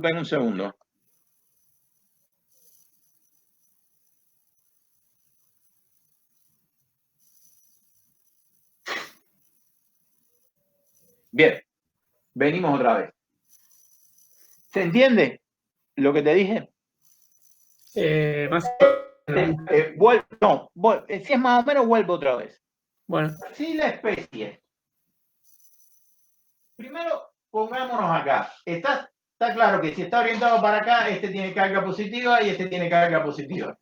un segundo. Bien, venimos otra vez. ¿Se entiende lo que te dije? Más si es más o menos, vuelvo otra vez. bueno. Si la especie. Primero, pongámonos acá. Está claro que si está orientado para acá, este tiene carga positiva y este tiene carga positiva.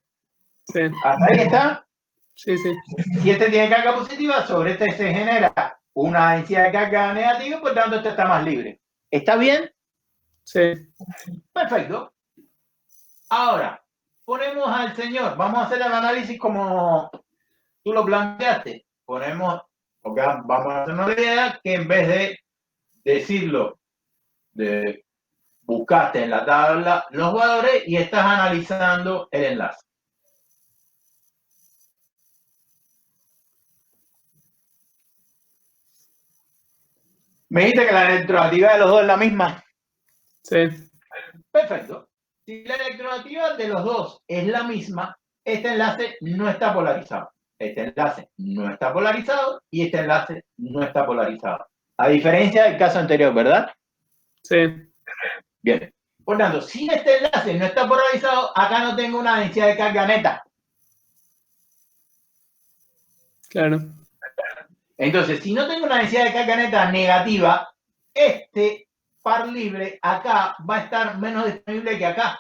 Sí. ¿Hasta ahí está? Sí, sí. Si este tiene carga positiva, sobre este se genera una densidad de carga negativa, por tanto, este está más libre. ¿Está bien? Sí. Perfecto. Ahora, ponemos al señor. Vamos a hacer el análisis como tú lo planteaste. Vamos a hacer una idea que en vez de decirlo, buscaste en la tabla los valores y estás analizando el enlace. Me dijiste que la electronegatividad de los dos es la misma. Sí. Perfecto. Si la electronegatividad de los dos es la misma, este enlace no está polarizado. Este enlace no está polarizado y este enlace no está polarizado. A diferencia del caso anterior, ¿verdad? Sí. Bien. Por tanto, si este enlace no está polarizado, acá no tengo una densidad de carga neta. Claro. Entonces, si no tengo una densidad de carga neta negativa, este par libre acá va a estar menos disponible que acá.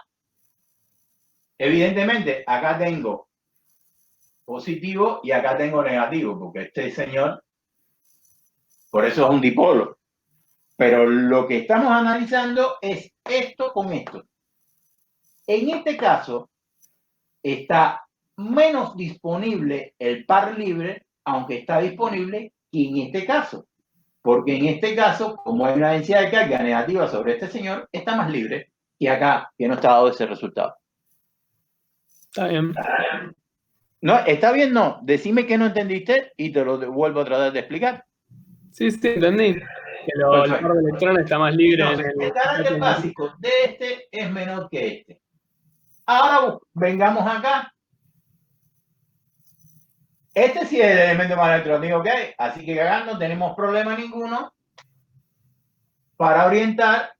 Evidentemente, acá tengo positivo y acá tengo negativo, porque este señor, por eso es un dipolo. Pero lo que estamos analizando es esto con esto. En este caso, está menos disponible el par libre, aunque está disponible, que en este caso. Porque en este caso, como hay una densidad de carga negativa sobre este señor, está más libre que acá, que no está dado ese resultado. Está bien. No, está bien, no. Decime que no entendiste y te lo vuelvo a tratar de explicar. Sí, sí, entendí. Que el par de electrones está más libre. Entonces, el carácter básico de este es menor que este. Ahora vengamos acá. Este sí es el elemento más electrónico que hay, así que acá no tenemos problema ninguno para orientar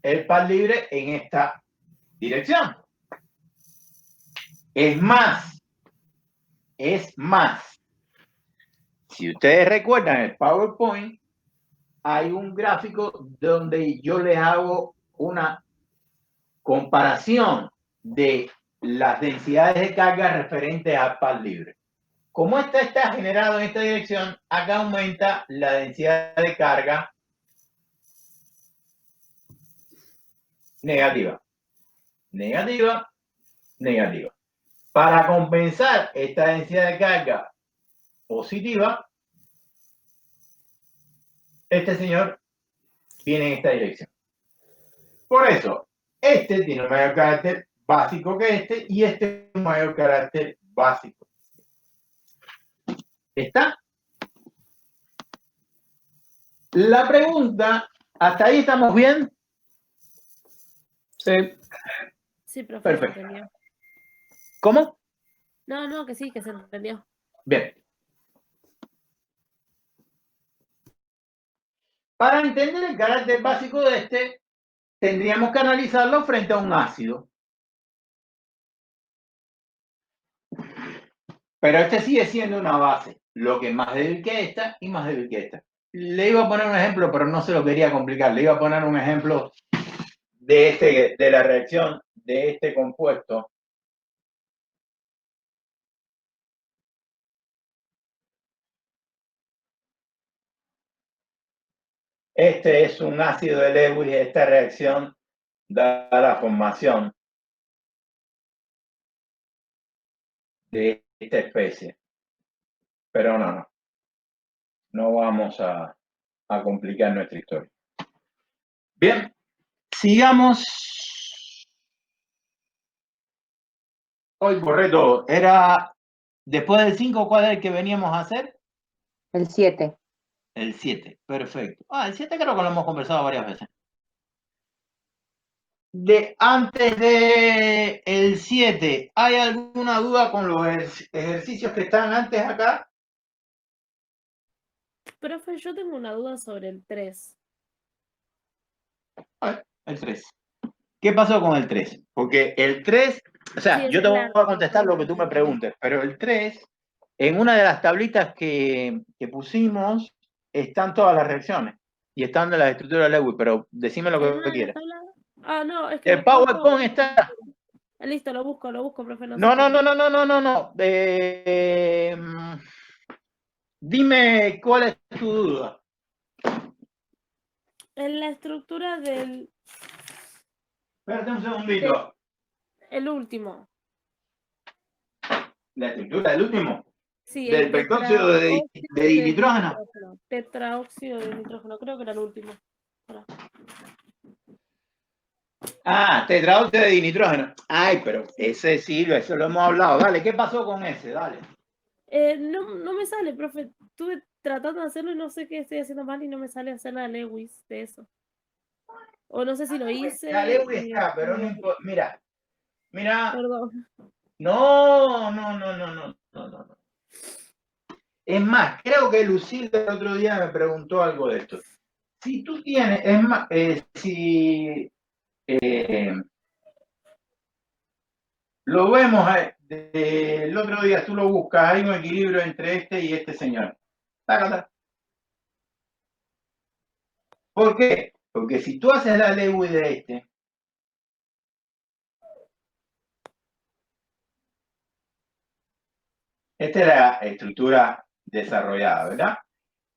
el par libre en esta dirección. Es más, si ustedes recuerdan el PowerPoint, hay un gráfico donde yo les hago una comparación de las densidades de carga referentes al par libre. Como esta está generado en esta dirección, acá aumenta la densidad de carga negativa. Negativa, negativa. Para compensar esta densidad de carga positiva, este señor viene en esta dirección. Por eso, este tiene un mayor carácter básico que este y este un mayor carácter básico. ¿Está? La pregunta, ¿hasta ahí estamos bien? Sí. Sí, profe. Perfecto. Se entendió. ¿Cómo? No, que sí, que se entendió. Bien. Para entender el carácter básico de este, tendríamos que analizarlo frente a un ácido. Pero este sigue siendo una base, lo que es más débil que esta y más débil que esta. Le iba a poner un ejemplo, pero no se lo quería complicar. Le iba a poner un ejemplo de la reacción de este compuesto. Este es un ácido de Lewis. Esta reacción da la formación de esta especie. Pero no vamos a complicar nuestra historia. Bien, sigamos. Hoy correcto, era después del 5, ¿cuál es el que veníamos a hacer? El 7. El 7, perfecto. El 7 creo que lo hemos conversado varias veces. antes de el 7, ¿hay alguna duda con los ejercicios que están antes acá? Profe, yo tengo una duda sobre el 3. El 3. ¿Qué pasó con el 3? Porque el 3, o sea, Sí, es yo te el voy largo. a contestar lo que tú me preguntes, pero el 3, en una de las tablitas que pusimos, están todas las reacciones y están de la estructura de Lewis, pero decime lo ¿En que una de las quieras. tablas? Ah, no, es que El después PowerPoint está. Listo, lo busco, profe, no se No, no, no, preocupe. no, no, no, no, no. Dime cuál es tu duda. En la estructura del Espérate un segundito. el último. La estructura del último, Sí, el del peróxido de tetraóxido de dinitrógeno. nitrógeno. Tetraóxido de nitrógeno, creo que era el último. Pará. Ah, tetraóxido de dinitrógeno. Ay, pero ese sí, eso lo hemos hablado. Dale, ¿qué pasó con ese? Dale. No me sale, profe. Estuve tratando de hacerlo y no sé qué estoy haciendo mal y no me sale hacer la Lewis de eso. O no sé si lo hice. La Lewis está, pero no importa. Mira, Perdón. no, no, no, no, no, no, no. Es más, creo que Lucille el otro día me preguntó algo de esto. Si tú tienes, es más, si lo vemos el otro día, tú lo buscas, hay un equilibrio entre este y este señor. Tácata. ¿Por qué? Porque si tú haces la Lewis de esta es la estructura desarrollada, ¿verdad?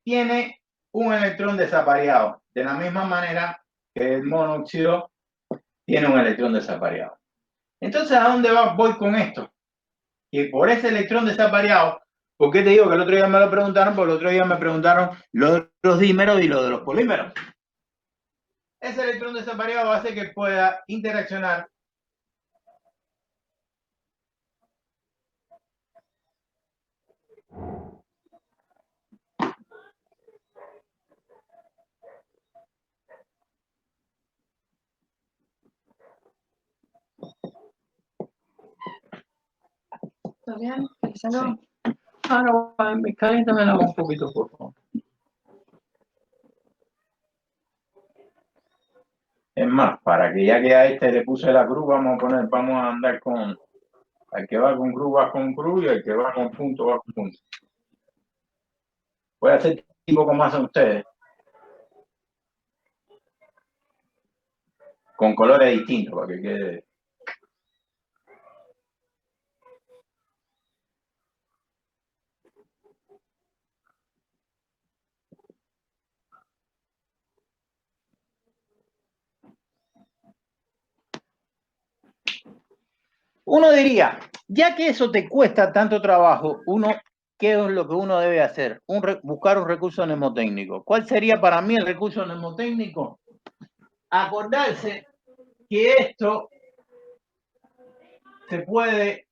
Tiene un electrón desapareado, de la misma manera que el monóxido tiene un electrón desapareado. Entonces, ¿a dónde voy con esto? Que por ese electrón desapareado, ¿por qué te digo que el otro día me lo preguntaron? Porque el otro día me preguntaron lo de los dímeros y lo de los polímeros. Ese electrón desapareado hace que pueda interaccionar Bien, Alexandro. Sí. Ahora, caliéntamela un poquito, por favor. Es más, para que ya que a este le puse la cruz, vamos a andar con el que va con cruz va con cruz y el que va con punto va con punto. Voy a hacer tipo como hacen ustedes, con colores distintos para que quede. Uno diría, ya que eso te cuesta tanto trabajo, ¿qué es lo que uno debe hacer? Buscar un recurso mnemotécnico. ¿Cuál sería para mí el recurso mnemotécnico? Acordarse que esto se puede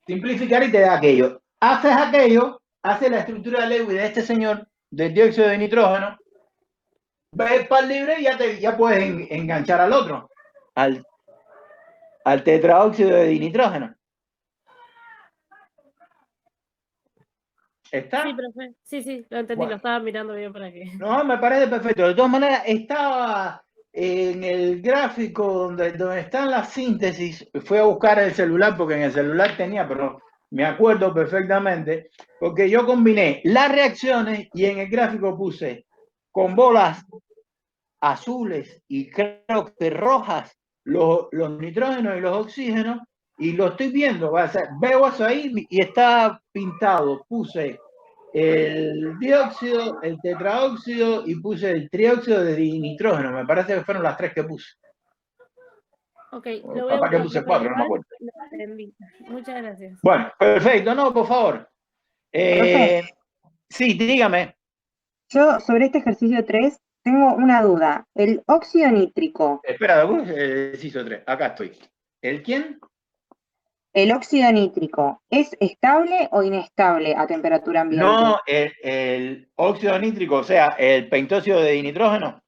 simplificar y te da aquello. Haces aquello, haces la estructura de Lewis de este señor, del dióxido de nitrógeno, ves para el libre y ya puedes enganchar al otro, al tetraóxido de dinitrógeno. ¿Está? Sí, profe. Sí, lo entendí, Bueno. lo estaba mirando bien para que. No, me parece perfecto. De todas maneras, estaba en el gráfico donde están las síntesis. Fui a buscar el celular porque en el celular tenía, pero me acuerdo perfectamente, porque yo combiné las reacciones y en el gráfico puse con bolas azules y creo que rojas los nitrógenos y los oxígenos, y lo estoy viendo, veo eso ahí y está pintado. Puse el dióxido, el tetraóxido y puse el trióxido de nitrógeno. Me parece que fueron las tres que puse. Ok, lo voy a Capaz que buscar, puse profe, cuatro, no me igual. acuerdo. Lo entendí. Muchas gracias. Bueno, perfecto. No, por favor. Profe, Sí, dígame. yo sobre este ejercicio 3 tengo una duda. El óxido nítrico, Espera, hizo tres. Acá estoy. ¿El quién? ¿el óxido nítrico es estable o inestable a temperatura ambiente? No, el óxido nítrico, o sea, el pentóxido de dinitrógeno.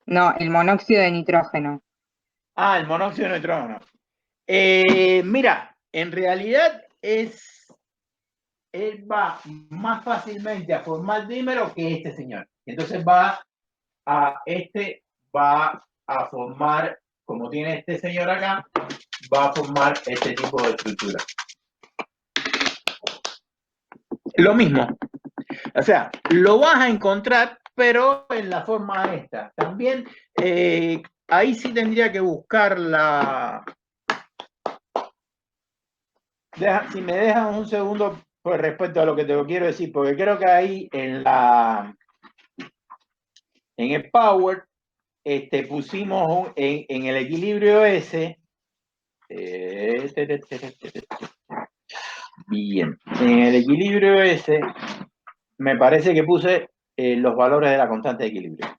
No, el monóxido de nitrógeno. Ah, el monóxido de nitrógeno. Mira, en realidad él va más fácilmente a formar dímero que este señor. Entonces va a formar, como tiene este señor acá, va a formar este tipo de estructura. Lo mismo. O sea, lo vas a encontrar, pero en la forma esta. También ahí sí tendría que buscar la... si me dejan un segundo pues, respecto a lo que te lo quiero decir, porque creo que ahí en el Power pusimos en el equilibrio ese. Bien, en el equilibrio ese me parece que puse los valores de la constante de equilibrio.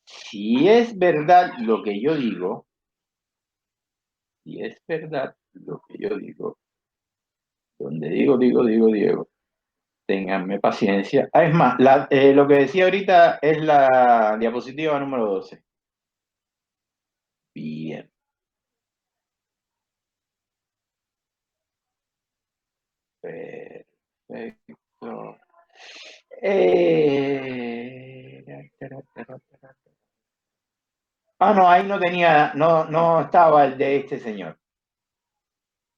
Si es verdad lo que yo digo, donde digo, ténganme paciencia. Es más, lo que decía ahorita es la diapositiva número 12. Bien. Perfecto. No, ahí no tenía, no estaba el de este señor.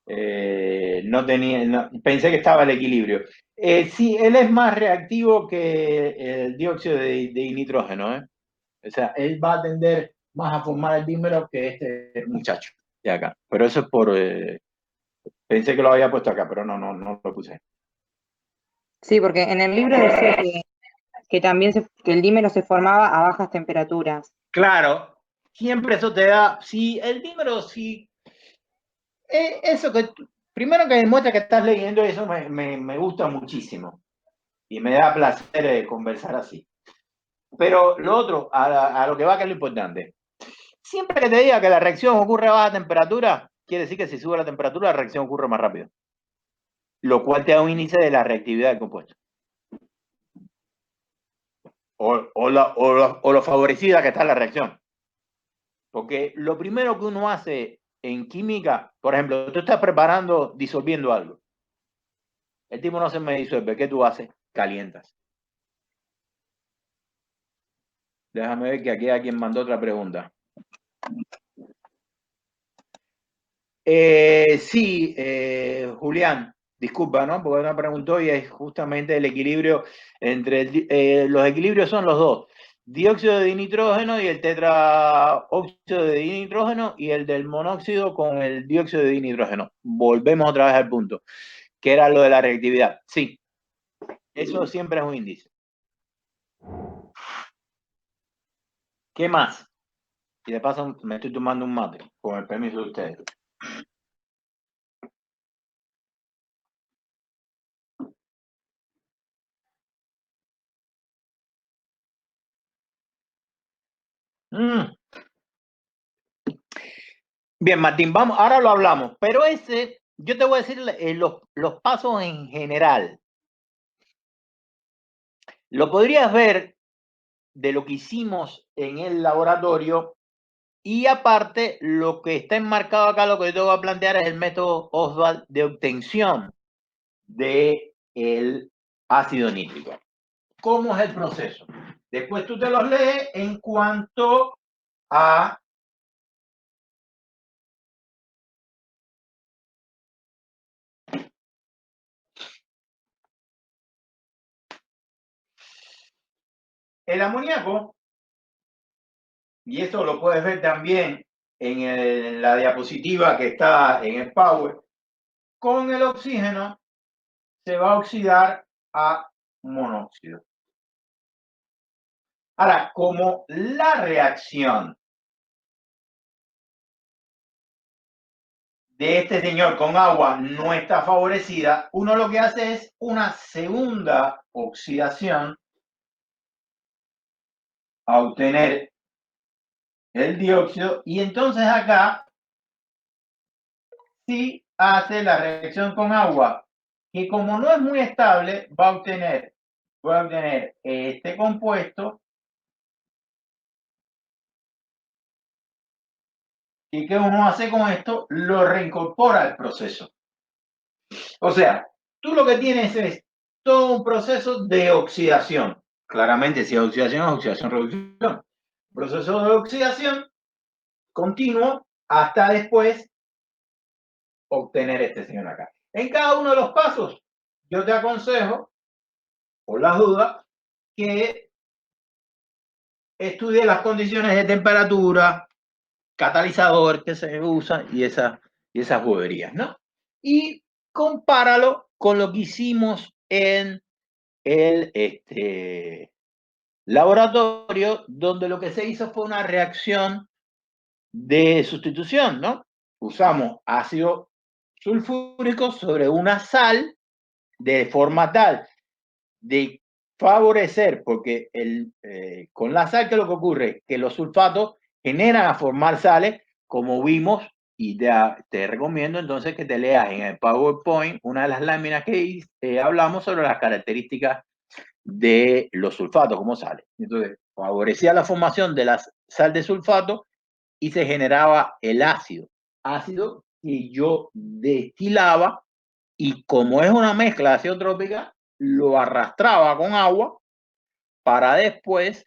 No tenía, pensé que estaba el equilibrio. Sí, él es más reactivo que el dióxido de nitrógeno, ¿eh? O sea, él va a tender más a formar el dímero que este muchacho de acá. Pero eso es por, pensé que lo había puesto acá, pero no lo puse. Sí, porque en el libro decía que también que el dímero se formaba a bajas temperaturas. Claro, siempre eso te da, si el dímero, si eso que primero que demuestra que estás leyendo eso me gusta muchísimo y me da placer conversar así. Pero lo otro, a lo que va que es lo importante. Siempre que te diga que la reacción ocurre a baja temperatura, quiere decir que si sube la temperatura, la reacción ocurre más rápido. Lo cual te da un índice de la reactividad del compuesto. O lo favorecida que está la reacción. Porque lo primero que uno hace en química, por ejemplo, tú estás disolviendo algo. El tipo no se me disuelve. ¿Qué tú haces? Calientas. Déjame ver que aquí hay quien mandó otra pregunta. Sí, Julián, disculpa, ¿no? Porque me preguntó y es justamente el equilibrio entre los equilibrios son los dos. Dióxido de nitrógeno y el tetraóxido de nitrógeno y el del monóxido con el dióxido de nitrógeno. Volvemos otra vez al punto, que era lo de la reactividad. Sí, eso siempre es un índice. ¿Qué más? Y de paso me estoy tomando un mate, con el permiso de ustedes. Bien, Martín, vamos, ahora lo hablamos, pero yo te voy a decir los pasos en general. Lo podrías ver de lo que hicimos en el laboratorio y aparte lo que está enmarcado acá, lo que yo te voy a plantear es el método Ostwald de obtención del ácido nítrico. ¿Cómo es el proceso? Después tú te los lees en cuanto a el amoníaco, y esto lo puedes ver también en la diapositiva que está en el Power, con el oxígeno se va a oxidar a monóxido. Ahora, como la reacción de este señor con agua no está favorecida, uno lo que hace es una segunda oxidación a obtener el dióxido y entonces acá sí hace la reacción con agua, que como no es muy estable, va a obtener este compuesto ¿Y qué uno hace con esto? Lo reincorpora al proceso. O sea, tú lo que tienes es todo un proceso de oxidación. Claramente, si es oxidación, reducción. Proceso de oxidación continuo hasta después obtener este señor acá. En cada uno de los pasos, yo te aconsejo, por las dudas, que estudie las condiciones de temperatura, catalizador que se usa y esas boberías, ¿no? Y compáralo con lo que hicimos en el laboratorio, donde lo que se hizo fue una reacción de sustitución, ¿no? Usamos ácido sulfúrico sobre una sal de forma tal de favorecer, porque con la sal, ¿qué es lo que ocurre? Que los sulfatos generan a formar sales, como vimos, y te recomiendo entonces que te leas en el PowerPoint una de las láminas que hablamos sobre las características de los sulfatos, cómo sale. Entonces, favorecía la formación de la sal de sulfato y se generaba el ácido que yo destilaba, y como es una mezcla azeotrópica, lo arrastraba con agua para después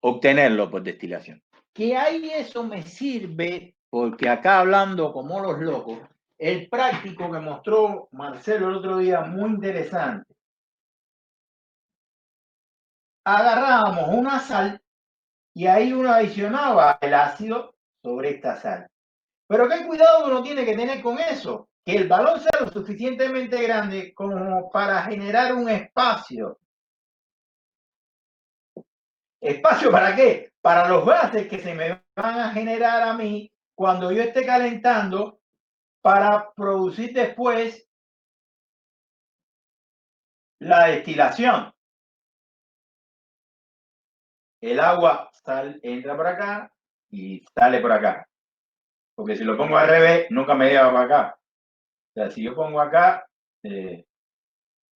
obtenerlo por destilación. Que ahí eso me sirve porque acá, hablando como los locos, el práctico que mostró Marcelo el otro día, muy interesante. Agarrábamos una sal y ahí uno adicionaba el ácido sobre esta sal. Pero qué cuidado uno tiene que tener con eso, que el balón sea lo suficientemente grande como para generar un espacio. ¿Espacio para qué? Para los gases que se me van a generar a mí cuando yo esté calentando para producir después la destilación. El agua entra por acá y sale por acá. Porque si lo pongo al revés, nunca me lleva para acá. O sea, si yo pongo acá,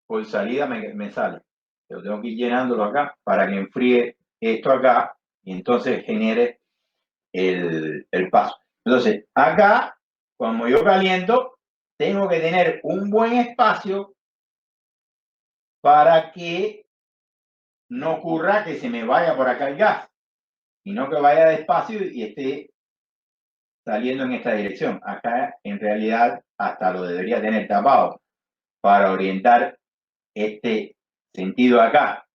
por salida me sale. Pero tengo que ir llenándolo acá para que enfríe esto acá y entonces genere el paso. Entonces, acá, cuando yo caliento, tengo que tener un buen espacio para que no ocurra que se me vaya por acá el gas, sino que vaya despacio y esté saliendo en esta dirección. Acá, en realidad, hasta lo debería tener tapado para orientar este sentido acá.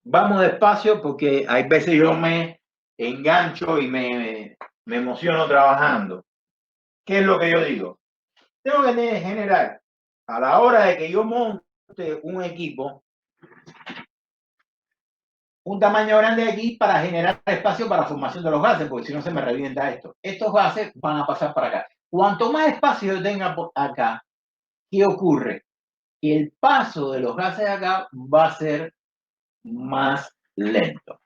Vamos despacio porque hay veces yo me engancho y me emociono trabajando. ¿Qué es lo que yo digo? Tengo que generar, a la hora de que yo monte un equipo, un tamaño grande aquí para generar espacio para la formación de los gases, porque si no se me revienta esto. Estos gases van a pasar para acá. Cuanto más espacio yo tenga acá, ¿qué ocurre? Que el paso de los gases acá va a ser más lento.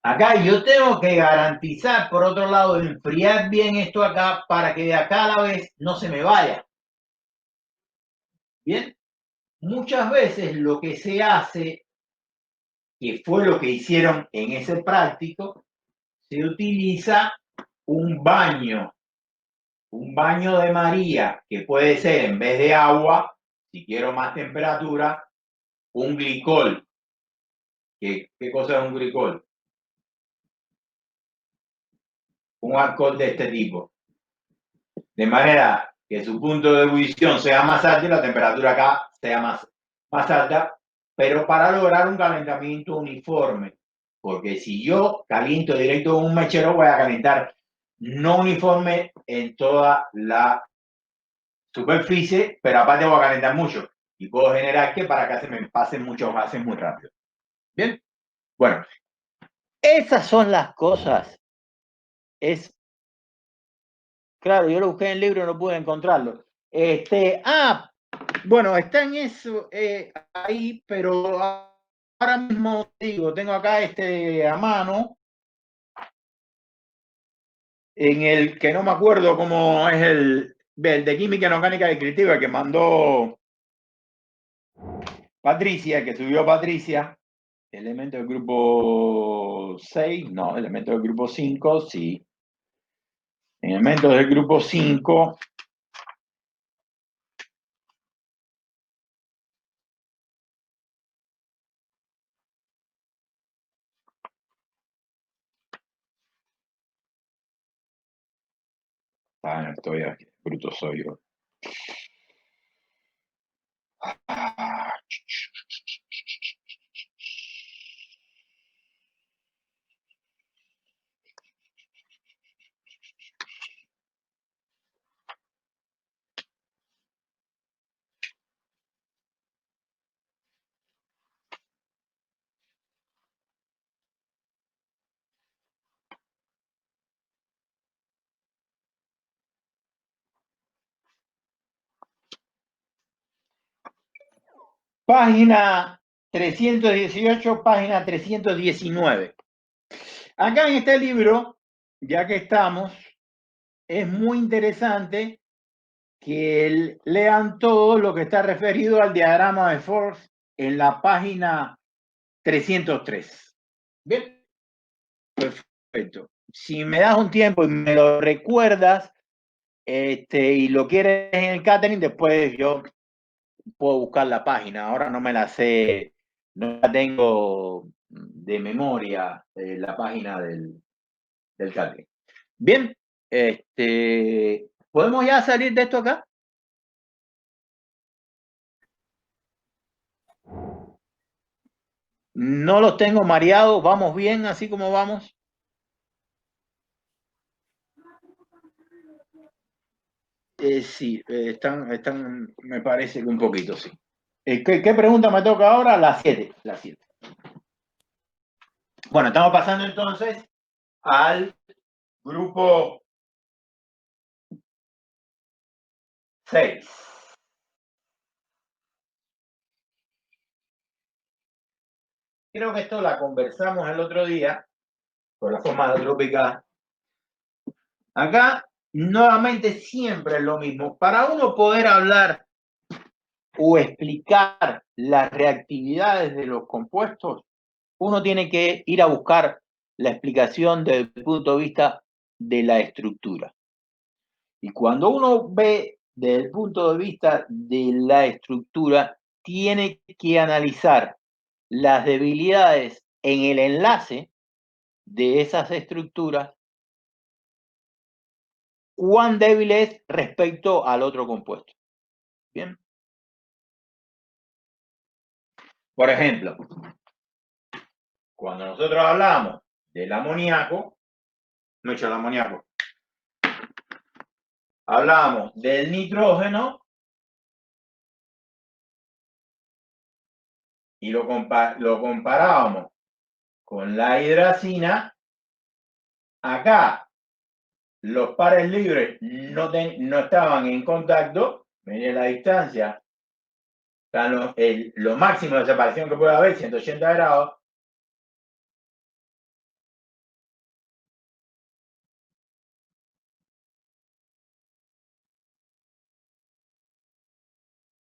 Acá yo tengo que garantizar, por otro lado, enfriar bien esto acá para que de acá a la vez no se me vaya. Bien, muchas veces lo que se hace, que fue lo que hicieron en ese práctico, se utiliza un baño de María, que puede ser en vez de agua, si quiero más temperatura, un glicol. ¿Qué cosa es un glicol? Un alcohol de este tipo. De manera que su punto de ebullición sea más alto y la temperatura acá sea más alta, pero para lograr un calentamiento uniforme. Porque si yo caliento directo con un mechero, voy a calentar no uniforme en toda la superficie, pero aparte voy a calentar mucho. Y puedo generar que para que se me pasen muchos gases muy rápido. Bien, bueno, esas son las cosas. Claro, yo lo busqué en el libro y no pude encontrarlo. Bueno, está en eso ahí, pero ahora mismo digo, tengo acá a mano, en el que no me acuerdo cómo es el de química inorgánica descriptiva que mandó Patricia, que subió Patricia, Elemento del grupo 6, no, elemento del grupo 5, sí. Elementos del grupo 5. Ah, estoy aquí, bruto soy yo. Página 318, página 319. Acá en este libro, ya que estamos, es muy interesante que lean todo lo que está referido al diagrama de Force en la página 303. Bien, perfecto. Si me das un tiempo y me lo recuerdas, y lo quieres en el catering, después yo puedo buscar la página. Ahora no me la sé, no la tengo de memoria, la página del catering. Bien, ¿podemos ya salir de esto acá? No los tengo mareados, vamos bien así como vamos. Sí, están, me parece que un poquito, sí. ¿Qué pregunta me toca ahora? La 7. Bueno, estamos pasando entonces al grupo 6. Creo que esto la conversamos el otro día por la forma trópica. Acá, nuevamente, siempre es lo mismo. Para uno poder hablar o explicar las reactividades de los compuestos, uno tiene que ir a buscar la explicación desde el punto de vista de la estructura. Y cuando uno ve desde el punto de vista de la estructura, tiene que analizar las debilidades en el enlace de esas estructuras, cuán débil es respecto al otro compuesto. Bien. Por ejemplo, cuando nosotros hablamos del amoníaco, no he hecho el amoníaco, hablamos del nitrógeno y lo comparábamos con la hidracina. Acá los pares libres no estaban en contacto, miren la distancia, lo máximo de separación que puede haber, 180 grados.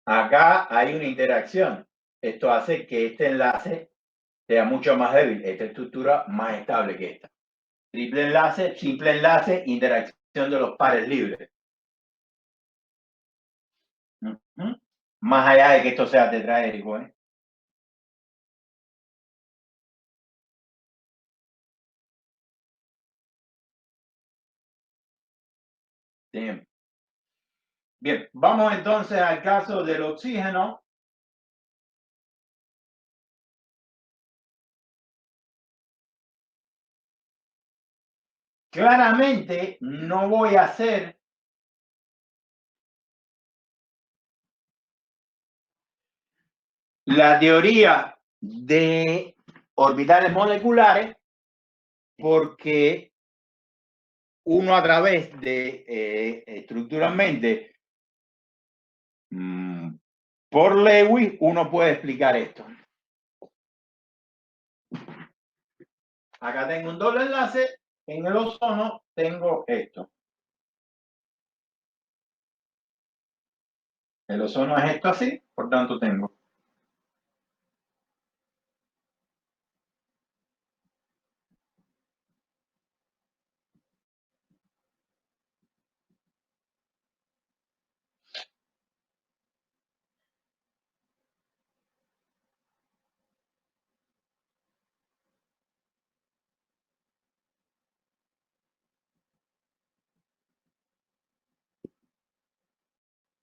Acá hay una interacción. Esto hace que este enlace sea mucho más débil, esta estructura más estable que esta. Triple enlace, simple enlace, interacción de los pares libres. Más allá de que esto sea tetraédrico, ¿eh? Bien. Bien, vamos entonces al caso del oxígeno. Claramente no voy a hacer la teoría de orbitales moleculares porque uno a través de estructuralmente por Lewis uno puede explicar esto. Acá tengo un doble enlace, en el ozono tengo esto. El ozono es esto así, por tanto tengo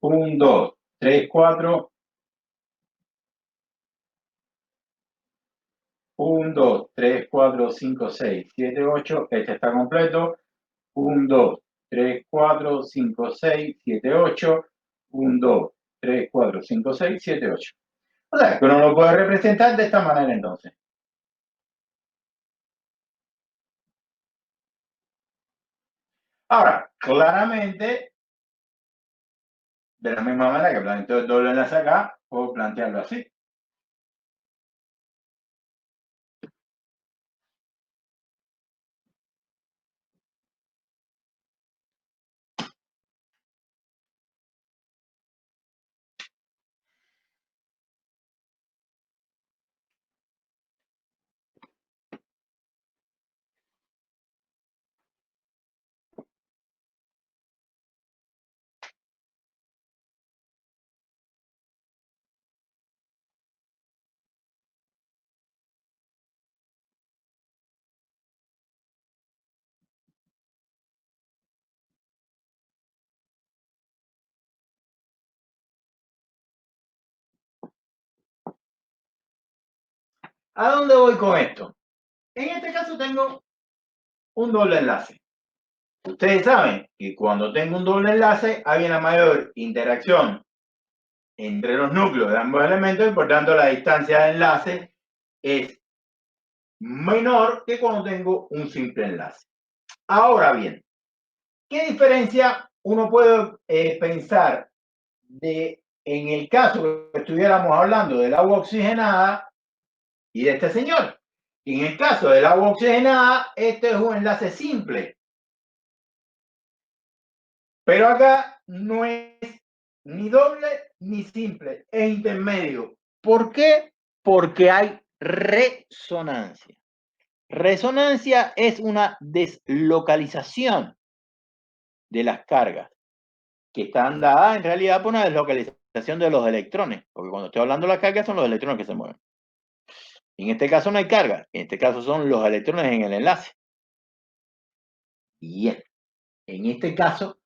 1, 2, 3, 4. 1, 2, 3, 4, 5, 6, 7, 8. Este está completo. 1, 2, 3, 4, 5, 6, 7, 8. 1, 2, 3, 4, 5, 6, 7, 8. O sea, que uno lo puede representar de esta manera entonces. Ahora, claramente, de la misma manera que planteo el doble enlace acá, puedo plantearlo así. ¿A dónde voy con esto? En este caso tengo un doble enlace. Ustedes saben que cuando tengo un doble enlace hay una mayor interacción entre los núcleos de ambos elementos y por tanto la distancia de enlace es menor que cuando tengo un simple enlace. Ahora bien, ¿qué diferencia uno puede pensar en el caso que estuviéramos hablando del agua oxigenada y de este señor? En el caso del agua oxigenada, este es un enlace simple. Pero acá no es ni doble ni simple, es intermedio. ¿Por qué? Porque hay resonancia. Resonancia es una deslocalización de las cargas que están dadas en realidad por una deslocalización de los electrones, porque cuando estoy hablando de las cargas son los electrones que se mueven. En este caso no hay carga, en este caso son los electrones en el enlace. Bien, en este caso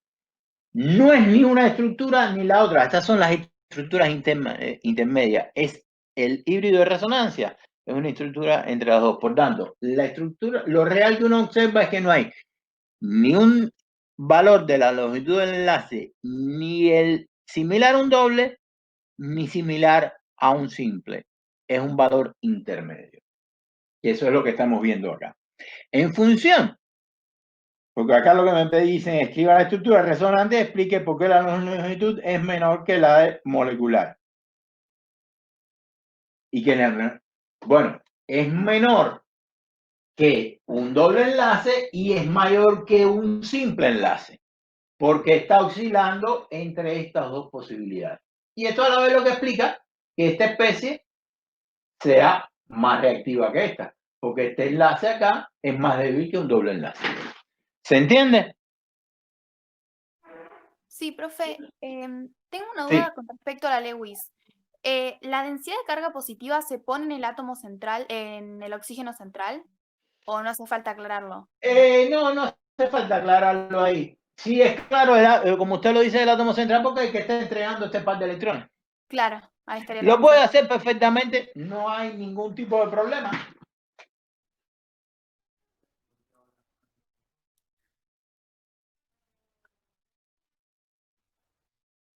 no es ni una estructura ni la otra, estas son las estructuras intermedias, es el híbrido de resonancia, es una estructura entre las dos. Por tanto, la estructura, lo real que uno observa es que no hay ni un valor de la longitud del enlace, ni el similar a un doble, ni similar a un simple. Es un valor intermedio. Y eso es lo que estamos viendo acá. En función, porque acá lo que me dicen, escriba la estructura resonante, explique por qué la longitud es menor que la molecular. Y que, bueno, es menor que un doble enlace y es mayor que un simple enlace, porque está oscilando entre estas dos posibilidades. Y esto a la vez lo que explica que esta especie sea más reactiva que esta, porque este enlace acá es más débil que un doble enlace. ¿Se entiende? Sí, profe, tengo una Sí. duda con respecto a la Lewis. ¿La densidad de carga positiva se pone en el átomo central, en el oxígeno central? ¿O no hace falta aclararlo? No hace falta aclararlo ahí. Sí, es claro, como usted lo dice, el átomo central, porque hay que estar entregando este par de electrones. Claro, ahí estaría Lo la puede confusión. hacer perfectamente, no hay ningún tipo de problema.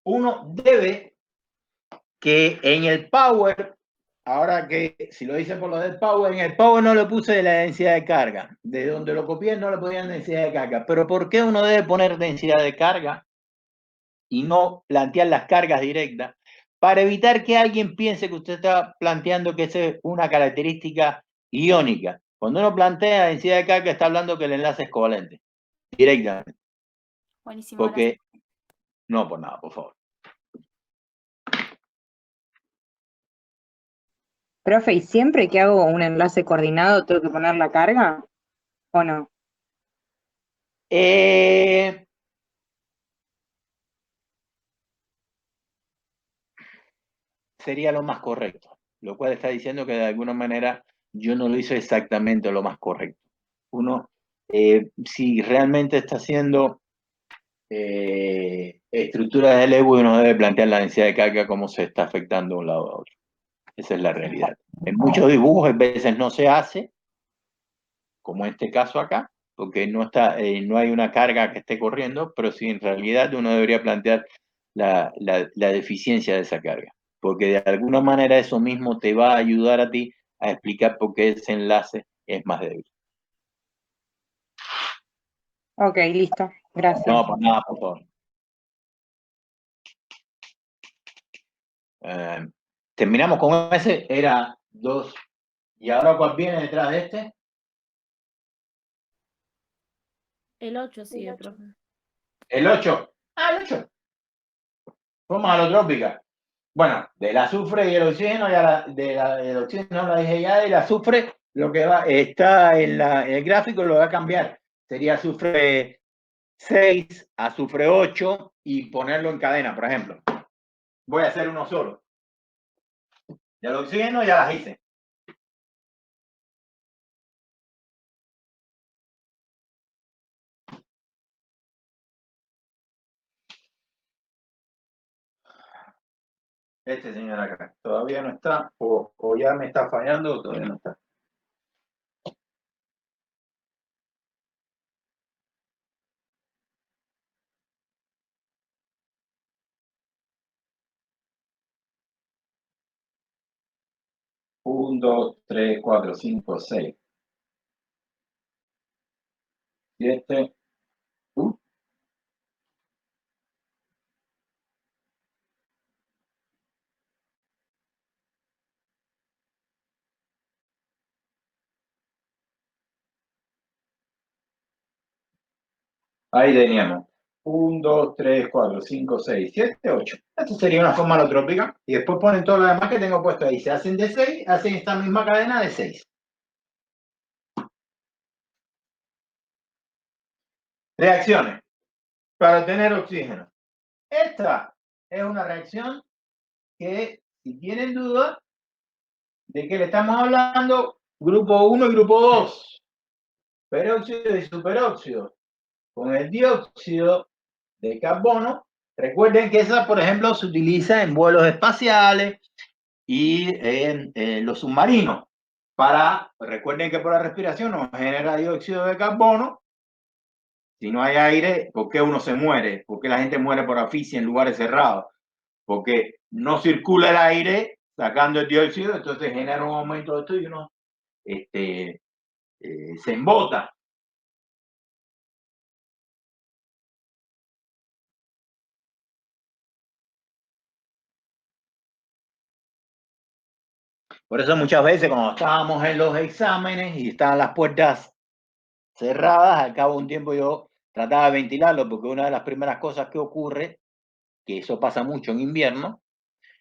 Uno debe que en el power, ahora que si lo dice por lo del power, en el power no le puse la densidad de carga. De donde lo copié no le ponían densidad de carga. Pero ¿por qué uno debe poner densidad de carga y no plantear las cargas directas? Para evitar que alguien piense que usted está planteando que esa es una característica iónica. Cuando uno plantea densidad de carga, está hablando que el enlace es covalente, directamente. Buenísimo, Porque, gracias. no por nada, por favor. Profe, ¿y siempre que hago un enlace coordinado tengo que poner la carga? ¿O no? Sería lo más correcto, lo cual está diciendo que de alguna manera yo no lo hice exactamente lo más correcto. Uno, si realmente está haciendo estructuras de Lewis uno debe plantear la densidad de carga, cómo se está afectando de un lado a otro. Esa es la realidad. En muchos dibujos a veces no se hace, como en este caso acá, porque no hay una carga que esté corriendo, pero sí en realidad uno debería plantear la deficiencia de esa carga, porque de alguna manera eso mismo te va a ayudar a ti a explicar por qué ese enlace es más débil. Ok, listo. Gracias. No, por nada, por favor. Terminamos con ese, era 2. ¿Y ahora cuál viene detrás de este? El 8 sigue, profe. El 8. Ah, el 8. Forma alotrópica. Bueno, del azufre y el oxígeno, el oxígeno lo dije ya, el azufre, lo que está en el gráfico lo va a cambiar. Sería azufre 6, azufre 8 y ponerlo en cadena, por ejemplo. Voy a hacer uno solo. Del oxígeno ya las hice. Este señor acá, todavía no está, o ya me está fallando, o todavía no está. Uno, 2, 3, 4, 5, 6, 7. Ahí teníamos 1, 2, 3, 4, 5, 6, 7, 8. Esto sería una forma alotrópica. Y después ponen todo lo demás que tengo puesto ahí. Se hacen de 6, hacen esta misma cadena de 6. Reacciones para obtener oxígeno. Esta es una reacción que, si tienen duda de qué le estamos hablando, grupo 1 y grupo 2. Peróxido y superóxido. Con el dióxido de carbono. Recuerden que esa, por ejemplo, se utiliza en vuelos espaciales y en los submarinos. Recuerden que por la respiración nos genera dióxido de carbono. Si no hay aire, ¿por qué uno se muere? ¿Por qué la gente muere por asfixia en lugares cerrados? Porque no circula el aire sacando el dióxido, entonces genera un aumento de esto y uno se embota. Por eso muchas veces cuando estábamos en los exámenes y estaban las puertas cerradas, al cabo de un tiempo yo trataba de ventilarlo, porque una de las primeras cosas que ocurre, que eso pasa mucho en invierno,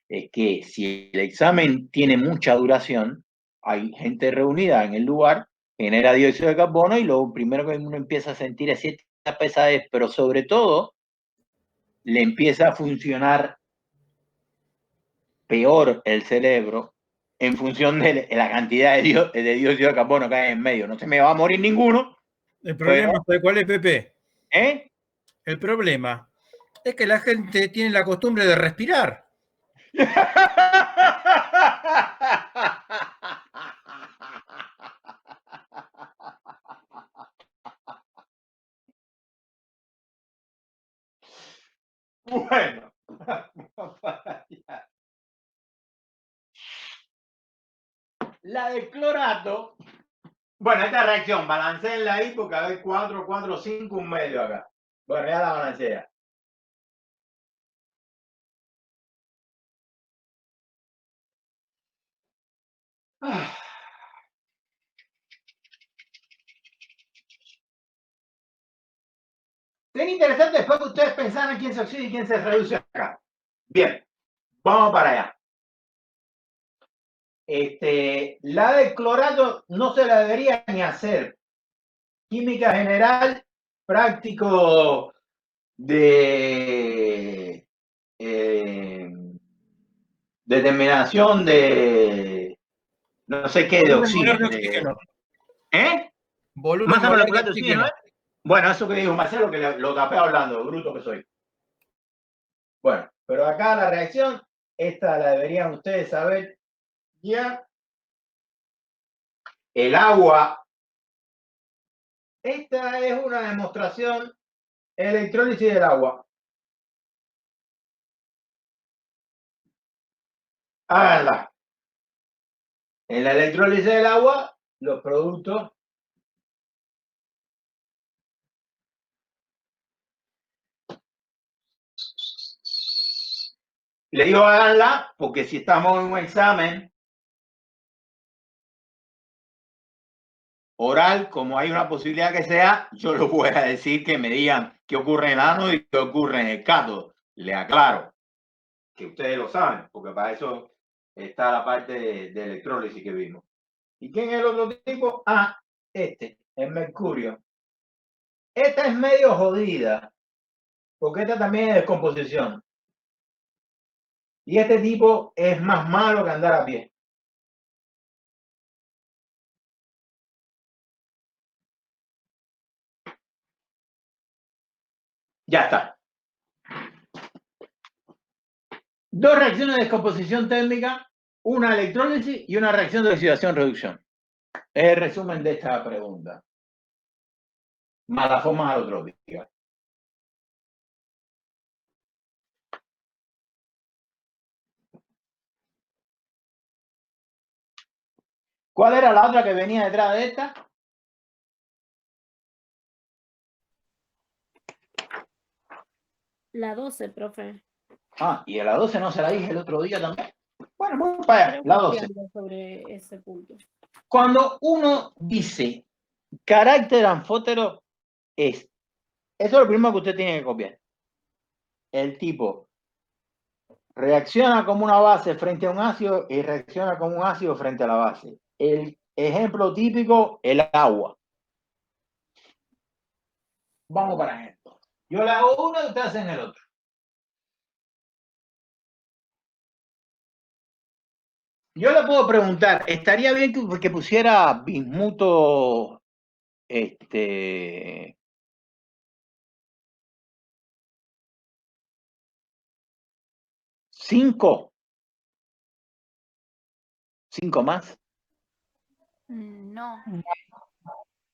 es que si el examen tiene mucha duración, hay gente reunida en el lugar, genera dióxido de carbono y lo primero que uno empieza a sentir es cierta pesadez, pero sobre todo le empieza a funcionar peor el cerebro en función de la cantidad de dióxido de carbono que hay en medio. No se me va a morir ninguno. El problema, ¿sabe cuál es, Pepe? ¿Eh? El problema es que la gente tiene la costumbre de respirar. Bueno. La del clorato. Bueno, esta reacción, balanceenla ahí porque hay 4, 4, 5, un medio acá. Bueno, ya la balancea. Sería interesante después que ustedes pensaran quién se oxida y quién se reduce acá. Bien, vamos para allá. La del clorato no se la debería ni hacer. Química general, práctico de determinación de no sé qué, de Volumen molar oxígeno. de oxígeno. ¿Eh? Volumen Masa molar de molecular de oxígeno. oxígeno. Bueno, eso que dijo Marcelo, que lo tapé hablando, bruto que soy. Bueno, pero acá la reacción, esta la deberían ustedes saber ya. El agua. Esta es una demostración electrólisis del agua. Háganla. En la electrólisis del agua, los productos le digo háganla porque si estamos en un examen oral, como hay una posibilidad que sea, yo les voy a decir que me digan qué ocurre en el ánodo y qué ocurre en el cátodo. Le aclaro que ustedes lo saben, porque para eso está la parte de electrólisis que vimos. ¿Y quién es el otro tipo? Ah, el mercurio. Esta es medio jodida, porque esta también es descomposición. Y este tipo es más malo que andar a pie. Ya está. Dos reacciones de descomposición térmica, una electrólisis y una reacción de oxidación-reducción. Es el resumen de esta pregunta. Más las formas alotrópicas. ¿Cuál era la otra que venía detrás de esta? La 12, profe. Ah, y a la 12 no se la dije el otro día también. Bueno, vamos para allá, Creo la que 12. estoy hablando sobre ese punto. Cuando uno dice carácter anfótero eso es lo primero que usted tiene que copiar. El tipo reacciona como una base frente a un ácido y reacciona como un ácido frente a la base. El ejemplo típico, el agua. Vamos para esto. Yo le hago uno y ustedes hacen el otro. Yo le puedo preguntar, ¿estaría bien que pusiera bismuto 5? ¿5 más? No,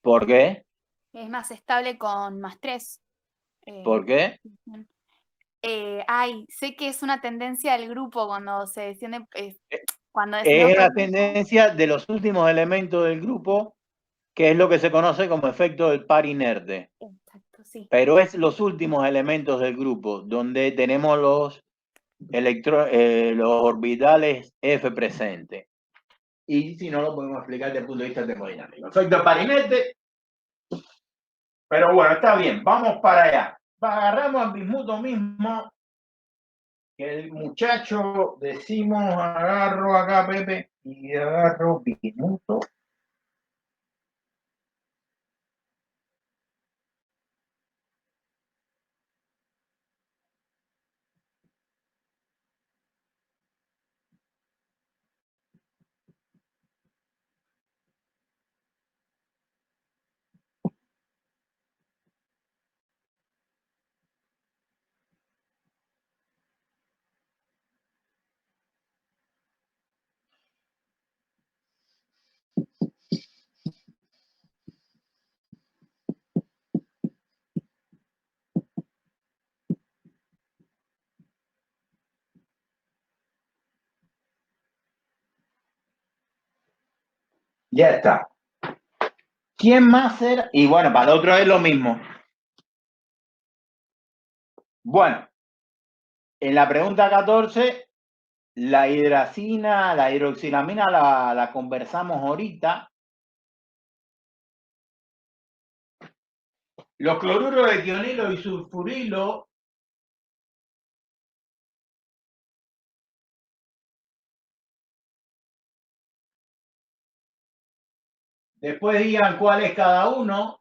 ¿Por qué? es más estable con +3. ¿Por qué? Sé que es una tendencia del grupo cuando se desciende, cuando Es decidimos la por grupo. tendencia de los últimos elementos del grupo, que es lo que se conoce como efecto del par inerte. Exacto, sí. Pero es los últimos elementos del grupo, donde tenemos los orbitales F presentes. Y si no, lo podemos explicar desde el punto de vista termodinámico. Efecto del par inerte. Pero bueno, está bien, vamos para allá. Agarramos al bismuto mismo, que el muchacho, decimos, agarro acá, Pepe, y agarro bismuto. Ya está. ¿Quién más era? Y bueno, para el otro es lo mismo. Bueno, en la pregunta 14, la hidracina, la hidroxilamina la conversamos ahorita. Los cloruros de tionilo y sulfurilo después digan cuál es cada uno.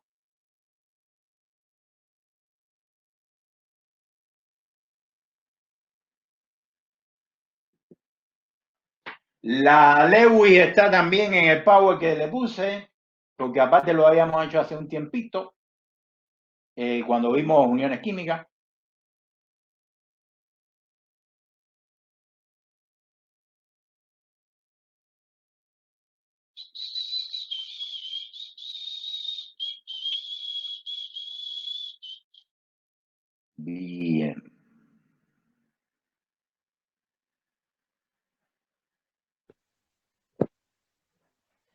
La Lewis está también en el power que le puse, porque aparte lo habíamos hecho hace un tiempito. cuando vimos uniones químicas. Bien.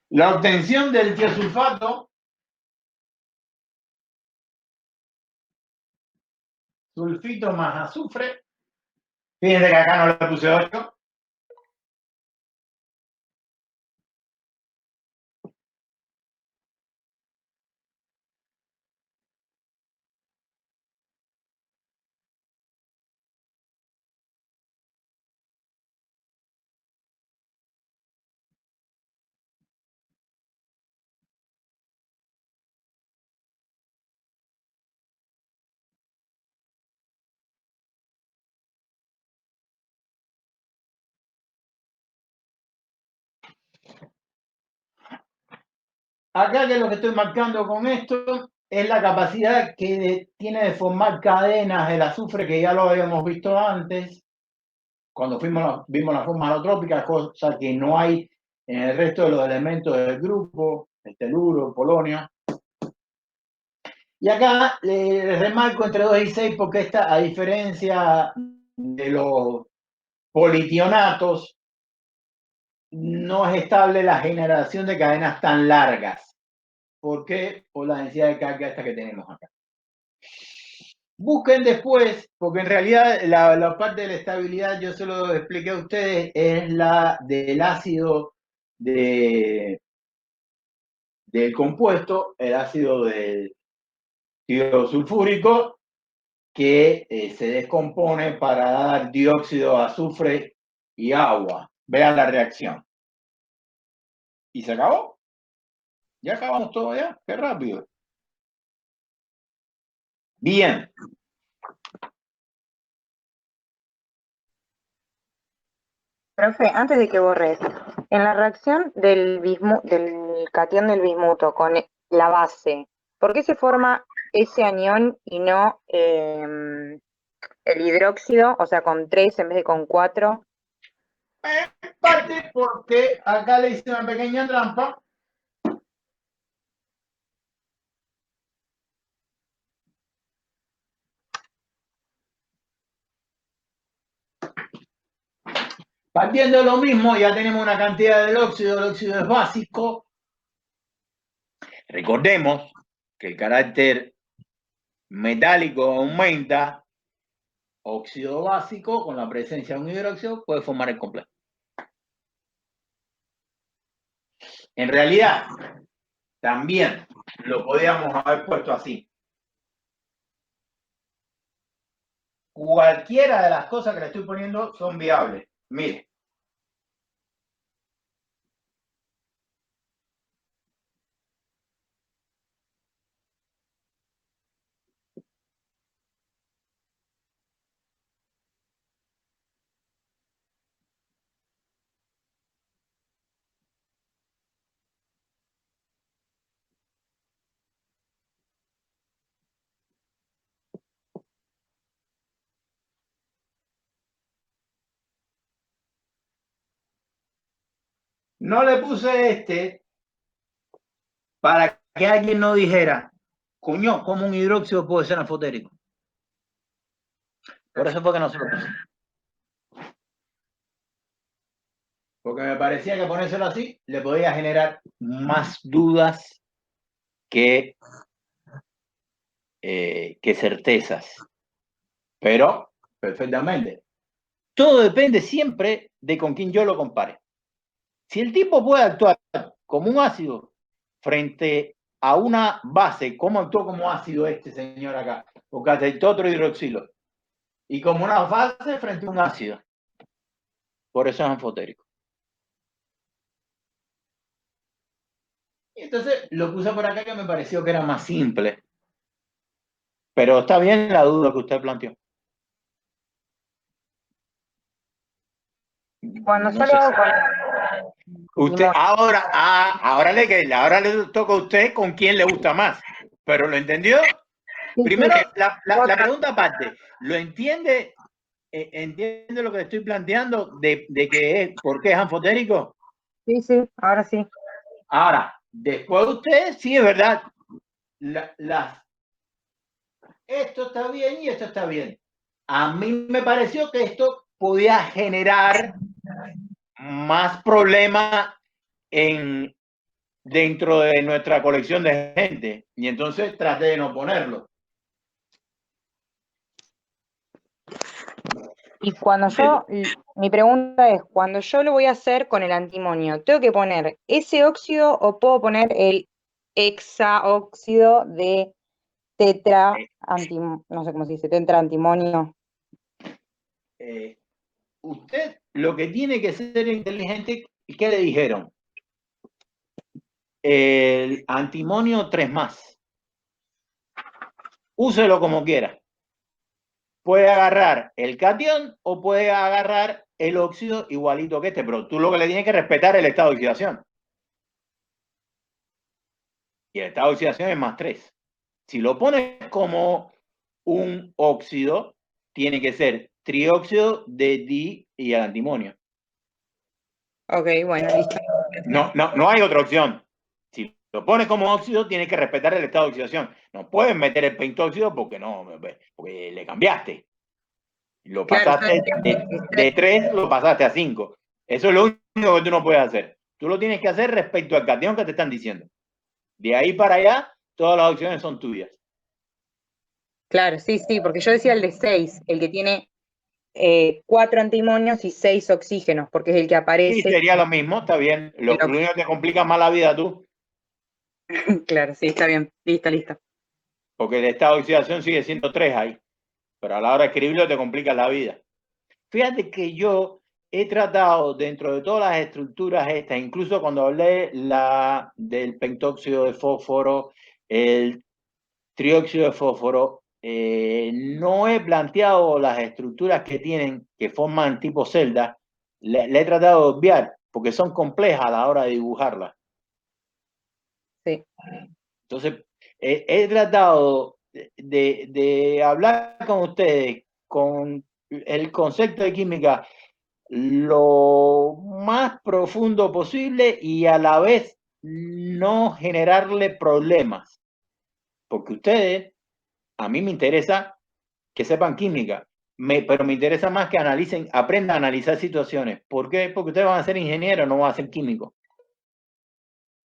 La obtención del tiosulfato, sulfito más azufre. Fíjense que acá no le puse 8. Acá que lo que estoy marcando con esto es la capacidad que tiene de formar cadenas el azufre, que ya lo habíamos visto antes, cuando vimos la forma alotrópica, cosa que no hay en el resto de los elementos del grupo, el teluro, el polonio. Y acá le remarco entre 2 y 6 porque esta, a diferencia de los politionatos, no es estable la generación de cadenas tan largas. ¿Por qué? Por la densidad de carga esta que tenemos acá. Busquen después, porque en realidad la parte de la estabilidad, yo se lo expliqué a ustedes, es la del ácido del compuesto, el ácido del tiosulfúrico, que se descompone para dar dióxido de azufre y agua. Vean la reacción. ¿Y se acabó? Ya acabamos todo ya. Qué rápido. Bien. Profe, antes de que borres, en la reacción del catión del bismuto con la base, ¿por qué se forma ese anión y no el hidróxido, o sea, con 3 en vez de con 4? Parte porque acá le hice una pequeña trampa. Partiendo de lo mismo, ya tenemos una cantidad del óxido. El óxido es básico. Recordemos que el carácter metálico aumenta. Óxido básico con la presencia de un hidróxido puede formar el complejo. En realidad, también lo podíamos haber puesto así. Cualquiera de las cosas que le estoy poniendo son viables. Mire. No le puse este para que alguien no dijera, coño, ¿cómo un hidróxido puede ser anfotérico? Por eso fue que no se lo puse. Porque me parecía que ponérselo así le podía generar más dudas que certezas. Pero, perfectamente. Todo depende siempre de con quién yo lo compare. Si el tipo puede actuar como un ácido frente a una base, ¿cómo actuó como ácido este señor acá? Porque aceptó otro hidroxilo. Y como una base frente a un ácido. Por eso es anfotérico. Y entonces lo puse por acá que me pareció que era más simple. Pero está bien la duda que usted planteó. Cuando No yo sé lo hago si- con Usted, limón, ahora le toca a usted con quién le gusta más. ¿Pero lo entendió? Sí, Primero, sí. la pregunta aparte, ¿lo entiende? ¿Entiende lo que estoy planteando de que por qué es anfotérico? Sí, sí, ahora sí. Ahora, después usted, sí es verdad, esto está bien y esto está bien. A mí me pareció que esto podía generar más problemas dentro de nuestra colección de gente. Y entonces traté de no ponerlo. Y cuando mi pregunta es, cuando yo lo voy a hacer con el antimonio, ¿tengo que poner ese óxido o puedo poner el hexaóxido de no sé cómo se dice, tetra antimonio? Usted lo que tiene que ser inteligente, ¿qué le dijeron? El antimonio 3+. Úselo como quiera. Puede agarrar el catión o puede agarrar el óxido igualito que este, pero tú lo que le tienes que respetar es el estado de oxidación. Y el estado de oxidación es +3. Si lo pones como un óxido, tiene que ser trióxido de di y el antimonio. Ok, bueno, listo. No hay otra opción. Si lo pones como óxido, tienes que respetar el estado de oxidación. No puedes meter el pentóxido porque le cambiaste. Lo Claro, pasaste de 3, lo pasaste a 5. Eso es lo único que tú no puedes hacer. Tú lo tienes que hacer respecto al catión que te están diciendo. De ahí para allá, todas las opciones son tuyas. claro, sí, sí, porque yo decía el de 6, el que tiene 4 antimonios y 6 oxígenos, porque es el que Sí, aparece. sería lo mismo, está bien. Lo único que te complica más la vida tú, Claro, sí, está bien. Listo, listo. porque el estado de oxidación sigue siendo 3 ahí. Pero a la hora de escribirlo te complica la vida. Fíjate que yo he tratado dentro de todas las estructuras estas, incluso cuando hablé del pentóxido de fósforo, el trióxido de fósforo, no he planteado las estructuras que forman tipo celda, le he tratado de obviar, porque son complejas a la hora de dibujarlas. Sí. Entonces, he tratado de hablar con ustedes con el concepto de química lo más profundo posible y a la vez no generarle problemas. Porque ustedes, a mí me interesa que sepan química, pero me interesa más que aprendan a analizar situaciones. ¿Por qué? Porque ustedes van a ser ingenieros, no van a ser químicos.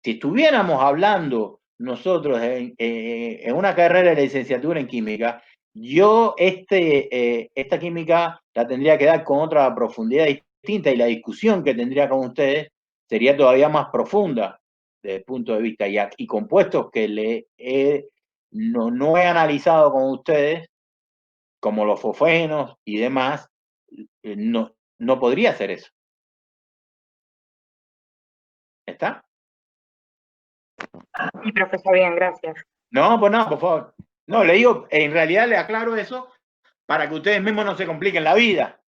Si estuviéramos hablando nosotros en una carrera de licenciatura en química, yo esta química la tendría que dar con otra profundidad distinta y la discusión que tendría con ustedes sería todavía más profunda desde el punto de vista y compuestos que no he analizado con ustedes, como los fosfenos y demás, no podría hacer eso. ¿Está? Sí, profesor, bien, gracias. No, pues no, por favor. No, le digo, en realidad le aclaro eso para que ustedes mismos no se compliquen la vida.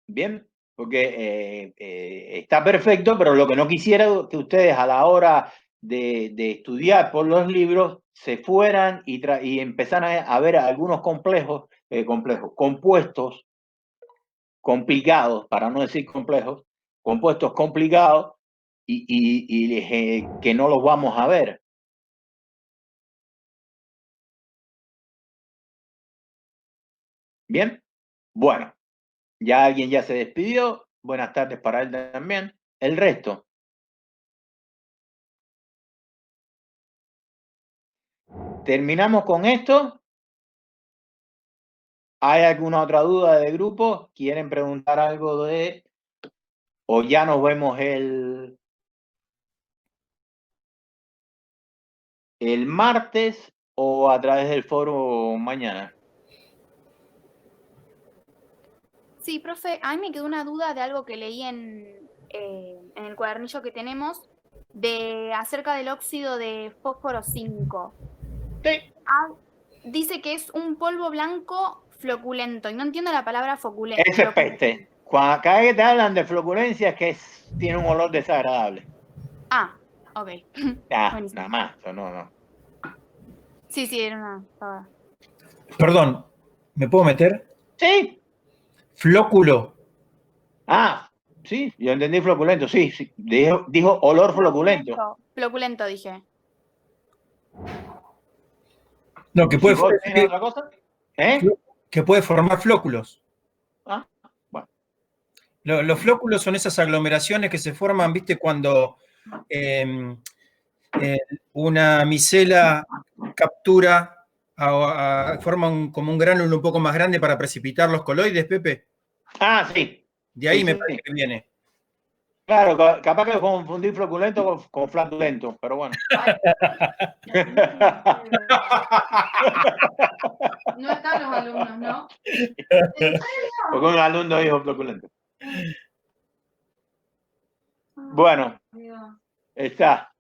Bien, porque está perfecto, pero lo que no quisiera es que ustedes a la hora de estudiar por los libros se fueran y empezaran a ver algunos compuestos complicados, para no decir complejos, compuestos complicados y que no los vamos a ver. Bien, bueno. Ya alguien ya se despidió. Buenas tardes para él también. El resto. Terminamos con esto. ¿Hay alguna otra duda de grupo? ¿Quieren preguntar algo o ya nos vemos el martes o a través del foro mañana? Sí, profe, a mí me quedó una duda de algo que leí en el cuadernillo que tenemos acerca del óxido de fósforo 5. Sí. Dice que es un polvo blanco floculento, y no entiendo la palabra floculento. Eso es peste. Cada vez que te hablan de floculencia es que tiene un olor desagradable. Ah, ok. Ah, Buenísimo. nada más, no. Sí, sí, era una pavada. Perdón, ¿me puedo meter? Sí. Flóculo. Ah, sí, yo entendí floculento, sí, sí. Dijo olor floculento. Floculento, dije. No, que ¿Y si puede, vos tenés otra cosa? ¿Eh? que puede formar flóculos. Ah, bueno. Los flóculos son esas aglomeraciones que se forman, ¿viste? Cuando una micela captura, forma como un gránulo un poco más grande para precipitar los coloides, Pepe. Ah, sí. De ahí Sí, me sí, parece sí. que viene. Claro, capaz que confundí floculento con flatulento, pero bueno. No están los alumnos, ¿no? Porque un alumno dijo floculento. Bueno, está.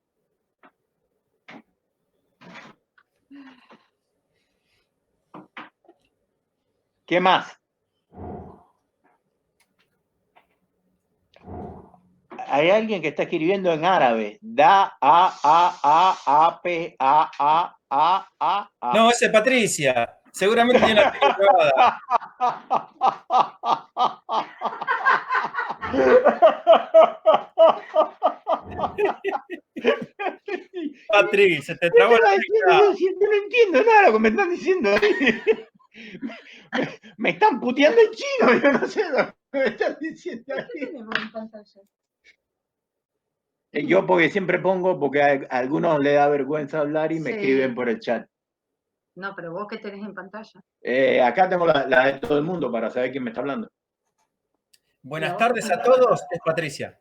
¿Qué más? Hay alguien que está escribiendo en árabe. Da, a, p, a. No, esa es Patricia. Seguramente tiene la tele grabada. Patricia, te trabó la tecla. Yo no entiendo nada de lo que me están diciendo ahí. Me están puteando en chino, yo no sé lo que me están diciendo ahí. Yo porque siempre pongo, porque a algunos les da vergüenza hablar y me Sí. escriben por el chat. No, pero vos, ¿qué tenés en pantalla? Acá tengo la de todo el mundo para saber quién me está hablando. Buenas tardes a todos, es Patricia.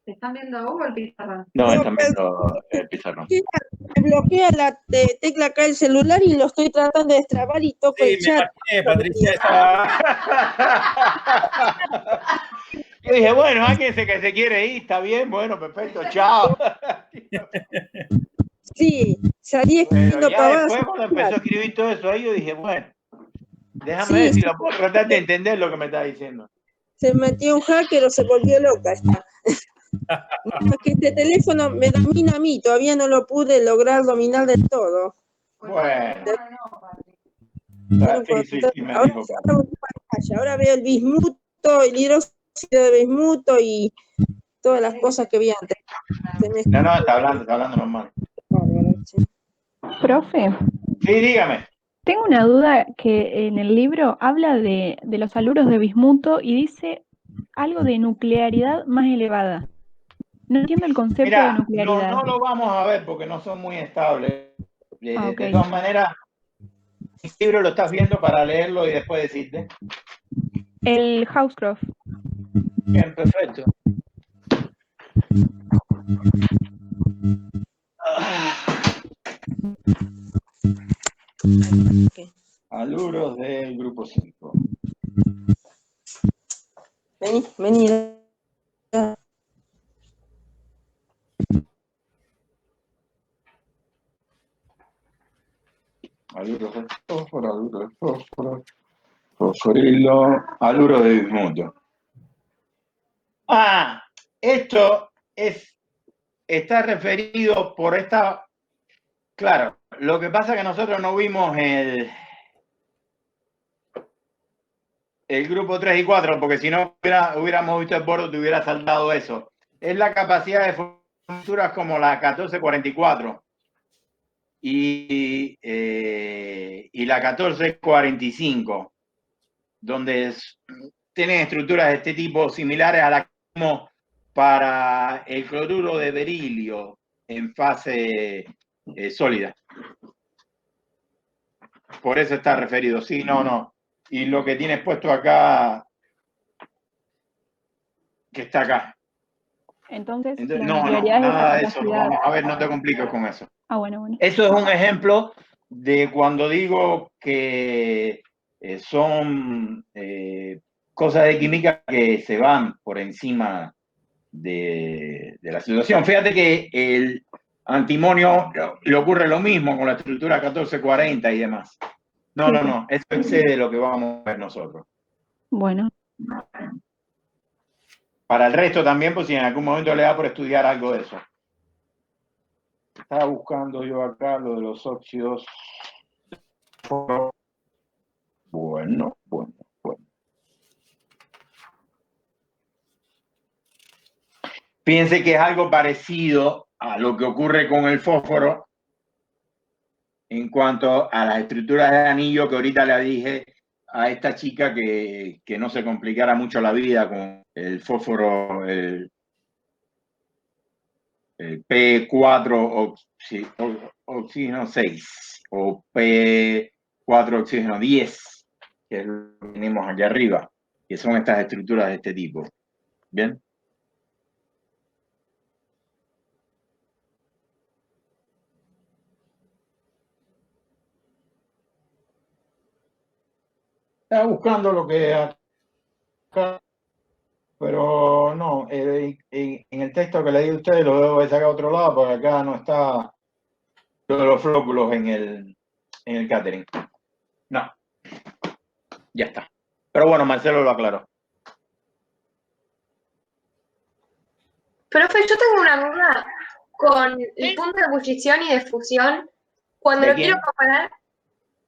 ¿Te están viendo a vos o el pizarrón? No, están viendo el pizarrón. Me bloquea la tecla acá del celular y lo estoy tratando de destrabar y toco Sí, el me chat. imaginé, Patricia. Yo dije, bueno, alguien que se quiere ir, está bien, bueno, perfecto, chao. Sí, salí Bueno, escribiendo ya pavadas. después cuando empezó a escribir todo eso ahí, yo dije, bueno, déjame Sí, ver si sí. lo puedo tratar de entender lo que me está diciendo. Se metió un hacker o se volvió loca esta. No, es que este teléfono me domina a mí, todavía no lo pude lograr dominar del todo. Bueno, sí, me Ahora, dijo. ahora veo pantalla, ahora veo el bismuto, el hidróxido de bismuto y todas las cosas que vi antes. No, está hablando normal. Profe, Sí, dígame. tengo una duda que en el libro habla de los haluros de bismuto y dice algo de nuclearidad más elevada. No entiendo el concepto de Mira, nuclearidad. no lo vamos a ver porque no son muy estables. Ok. De todas maneras, el libro lo estás viendo para leerlo y después decirte. El Hauscroft. Bien, perfecto. Haluros del grupo 5. Vení. Haluros de fósforo, haluro de fósforo, fosforilo, haluro de bismuto. Ah, esto está referido por esta. Claro, lo que pasa es que nosotros no vimos el grupo 3 y 4, porque si no hubiéramos visto el bordo, te hubiera saltado eso. Es la capacidad de futuras como la 1444 y la 1445, donde tienen estructuras de este tipo similares a las que vimos para el cloruro de berilio en fase sólida. Por eso está referido. Sí, no. Y lo que tienes puesto acá, que está acá. Entonces, la No, nuclearidad es nada esa de eso. capacidad. Vamos a ver, no te compliques con eso. Ah, bueno. Eso es un ejemplo de cuando digo que son cosas de química que se van por encima de la situación. Fíjate que el antimonio le ocurre lo mismo con la estructura 1440 y demás. No, eso excede lo que vamos a ver nosotros. Bueno. Para el resto también, pues si en algún momento le da por estudiar algo de eso. Estaba buscando yo acá lo de los óxidos. Bueno. Piense que es algo parecido a lo que ocurre con el fósforo en cuanto a las estructuras de anillo, que ahorita le dije a esta chica que no se complicara mucho la vida con el fósforo, el P4 oxígeno 6 o P4 oxígeno 10, que es lo que tenemos aquí arriba, que son estas estructuras de este tipo. ¿Bien? Estaba buscando lo que acá, pero no, en el texto que leí a ustedes lo debo de sacar a otro lado, porque acá no está lo de los flóculos en el catering. No, ya está. Pero bueno, Marcelo lo aclaró. Profe, yo tengo una duda con el punto de ebullición y de fusión. Cuando ¿De lo quiero quién? comparar,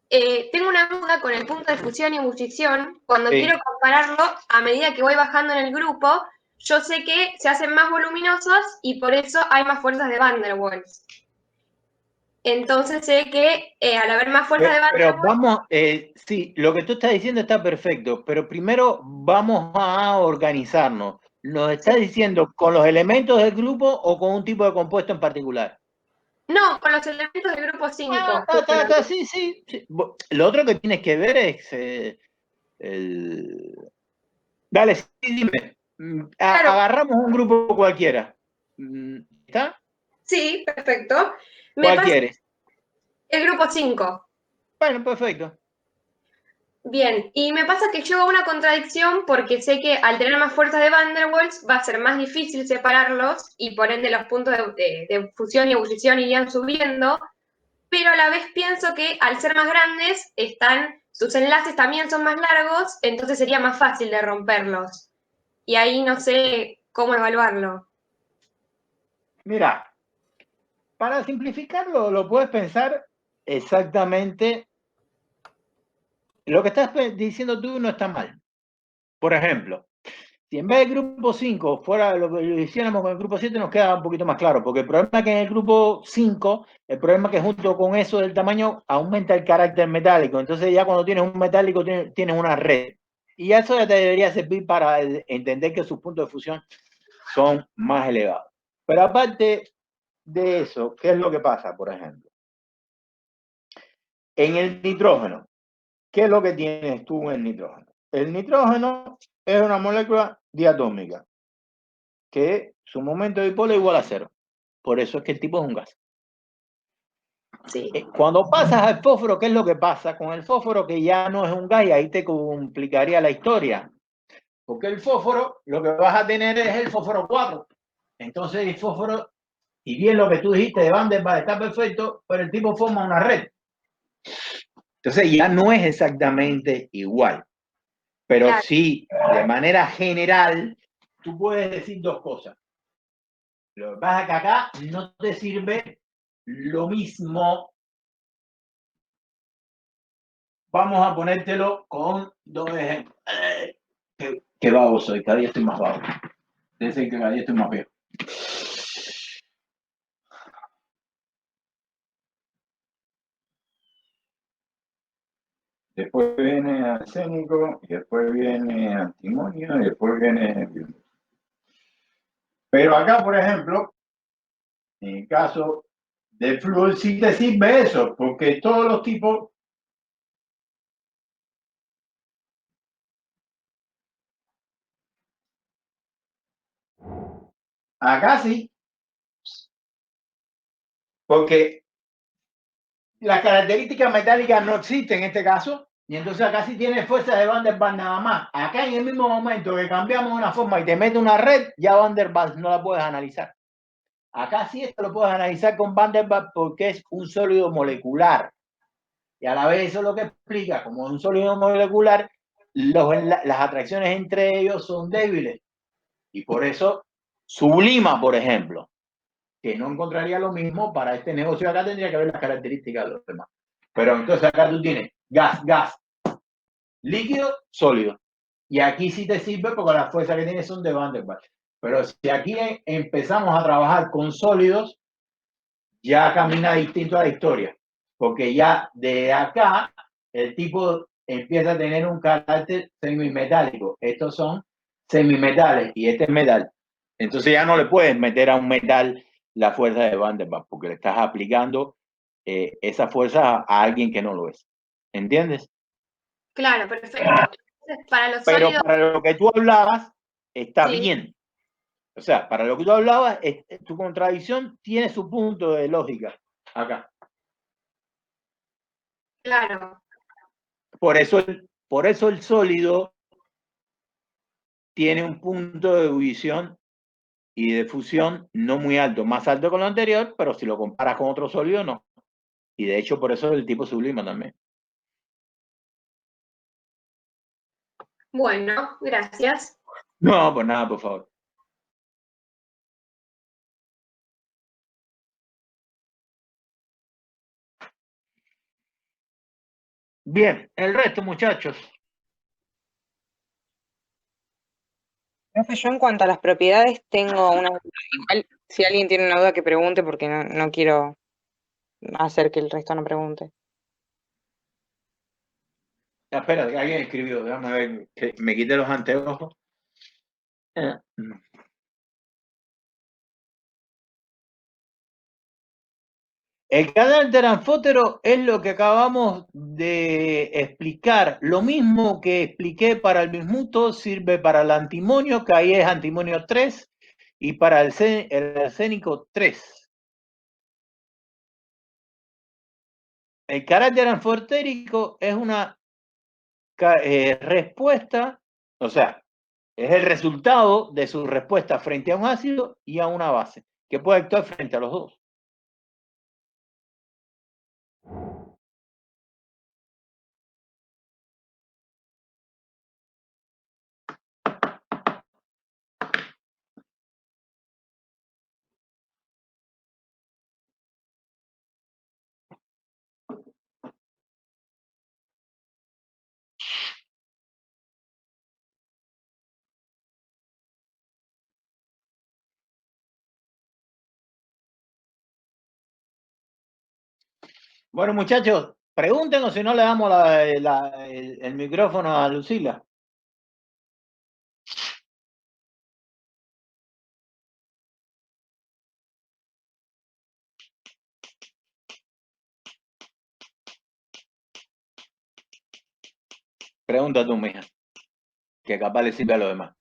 tengo una duda con el punto de fusión y ebullición. Cuando Sí. quiero compararlo, a medida que voy bajando en el grupo, yo sé que se hacen más voluminosos y por eso hay más fuerzas de Van der Waals. Entonces sé que al haber más fuerzas de Van der Pero Waals, vamos, sí, lo que tú estás diciendo está perfecto, pero primero vamos a organizarnos. ¿Nos estás diciendo con los elementos del grupo o con un tipo de compuesto en particular? no, con los elementos del grupo 5. Sí. Lo otro que tienes que ver es Dale, sí, dime. Claro. Agarramos un grupo cualquiera. ¿Está? Sí, perfecto. ¿Cuál quieres? El grupo 5. Bueno, perfecto. Bien, y me pasa que llego a una contradicción porque sé que al tener más fuerza de Van der Waals va a ser más difícil separarlos y por ende los puntos de fusión y ebullición irían subiendo, pero a la vez pienso que al ser más grandes sus enlaces también son más largos, entonces sería más fácil de romperlos. Y ahí no sé cómo evaluarlo. Mira, para simplificarlo, lo puedes pensar exactamente. Lo que estás diciendo tú no está mal. Por ejemplo, si en vez del grupo 5 fuera lo que lo hiciéramos con el grupo 7, nos queda un poquito más claro, porque el problema es que en el grupo 5, el problema es que junto con eso del tamaño aumenta el carácter metálico. Entonces ya cuando tienes un metálico tienes una red. Y eso ya te debería servir para entender que sus puntos de fusión son más elevados. Pero aparte de eso, ¿qué es lo que pasa, por ejemplo? En el nitrógeno, ¿qué es lo que tienes tú en el nitrógeno? El nitrógeno es una molécula diatómica que su momento dipolar es igual a 0. Por eso es que el tipo es un gas. Sí. Cuando pasas al fósforo, ¿qué es lo que pasa con el fósforo? Que ya no es un gas y ahí te complicaría la historia. Porque el fósforo, lo que vas a tener es el fósforo 4. Entonces el fósforo, y bien lo que tú dijiste de Van der Waals está perfecto, pero el tipo forma una red. Entonces ya no es exactamente igual. Pero Claro. sí, de manera general, tú puedes decir dos cosas. Lo que pasa es que acá no te sirve lo mismo. Vamos a ponértelo con dos ejemplos. Qué vago soy, cada día estoy más vago. Debe ser que cada día estoy más viejo. Después viene arsénico, y después viene antimonio, y después viene... Pero acá, por ejemplo, en el caso del flúor sí te sirve eso, porque todos los tipos... Acá sí, porque las características metálicas no existen en este caso, y entonces acá sí tiene fuerza de Van der Waals nada más. Acá en el mismo momento que cambiamos una forma y te mete una red, ya Van der Waals no la puedes analizar. Acá sí esto lo puedes analizar con Van der Waals porque es un sólido molecular. Y a la vez eso es lo que explica, como es un sólido molecular, las atracciones entre ellos son débiles. Y por eso sublima, por ejemplo. que no encontraría lo mismo para este negocio. Acá tendría que ver las características de los demás. Pero entonces acá tú tienes gas, líquido, sólido. Y aquí sí te sirve porque las fuerzas que tienes son de Van der Waals. Pero si aquí empezamos a trabajar con sólidos, ya camina distinto a la historia. Porque ya de acá el tipo empieza a tener un carácter semimetálico. Estos son semimetales y este es metal. Entonces ya no le puedes meter a un metal la fuerza de Van der Waals porque le estás aplicando esa fuerza a alguien que no lo es. ¿Entiendes? Claro, perfecto. Entonces, para los Pero sólidos, para lo que tú hablabas, está sí, bien. O sea, para lo que tú hablabas, tu contradicción tiene su punto de lógica acá. claro. Por eso el sólido tiene un punto de ebullición y de fusión no muy alto, más alto que lo anterior, pero si lo comparas con otro sólido, no. Y de hecho, por eso el tipo sublima también. Bueno, gracias. No, pues nada, por favor. Bien, el resto, muchachos. Profe, yo en cuanto a las propiedades tengo una duda. Igual, si alguien tiene una duda que pregunte, porque no quiero hacer que el resto no pregunte. Espera, que alguien escribió. Déjame ver. Que me quité los anteojos. El carácter anfótero es lo que acabamos de explicar. Lo mismo que expliqué para el bismuto sirve para el antimonio, que ahí es antimonio 3, y para el arsénico 3. El carácter anfotérico es una respuesta, o sea, es el resultado de su respuesta frente a un ácido y a una base, que puede actuar frente a los dos. Bueno, muchachos, pregúntenos si no le damos el micrófono a Lucila. Pregunta tú, mija, que capaz le sirve a los demás.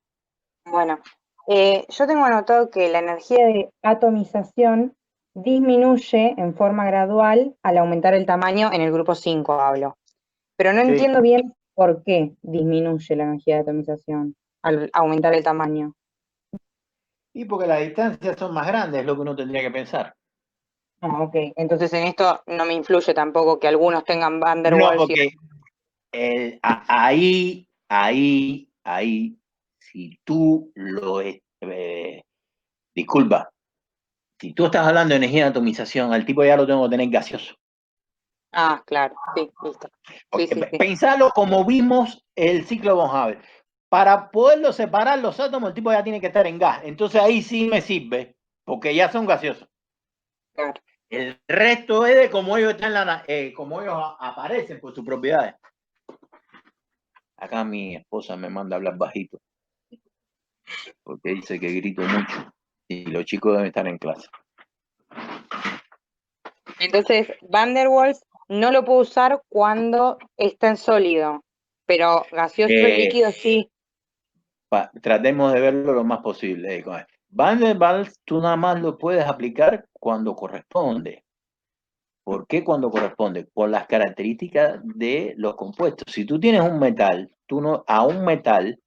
Bueno, yo tengo anotado que la energía de atomización disminuye en forma gradual al aumentar el tamaño, en el grupo 5 hablo. Pero no Sí. entiendo bien por qué disminuye la energía de atomización al aumentar el tamaño. Y porque las distancias son más grandes, es lo que uno tendría que pensar. Ah, ok. Entonces en esto no me influye tampoco que algunos tengan Van der No, Waals. porque ahí, si tú disculpa, si tú estás hablando de energía de atomización, al tipo ya lo tengo que tener gaseoso. Ah, claro, sí, listo. Sí, sí, sí. Pensalo como vimos el ciclo de Von Haber. Para poderlo separar los átomos, el tipo ya tiene que estar en gas. Entonces ahí sí me sirve, porque ya son gaseosos. Claro. El resto es de cómo ellos están como ellos aparecen por sus propiedades. Acá mi esposa me manda a hablar bajito, porque dice que grito mucho y los chicos deben estar en clase. Entonces, Van der Waals no lo puedo usar cuando está en sólido, pero gaseoso y líquido sí. Tratemos de verlo lo más posible. Van der Waals tú nada más lo puedes aplicar cuando corresponde. ¿Por qué cuando corresponde? Por las características de los compuestos. Si tú tienes un metal, a un metal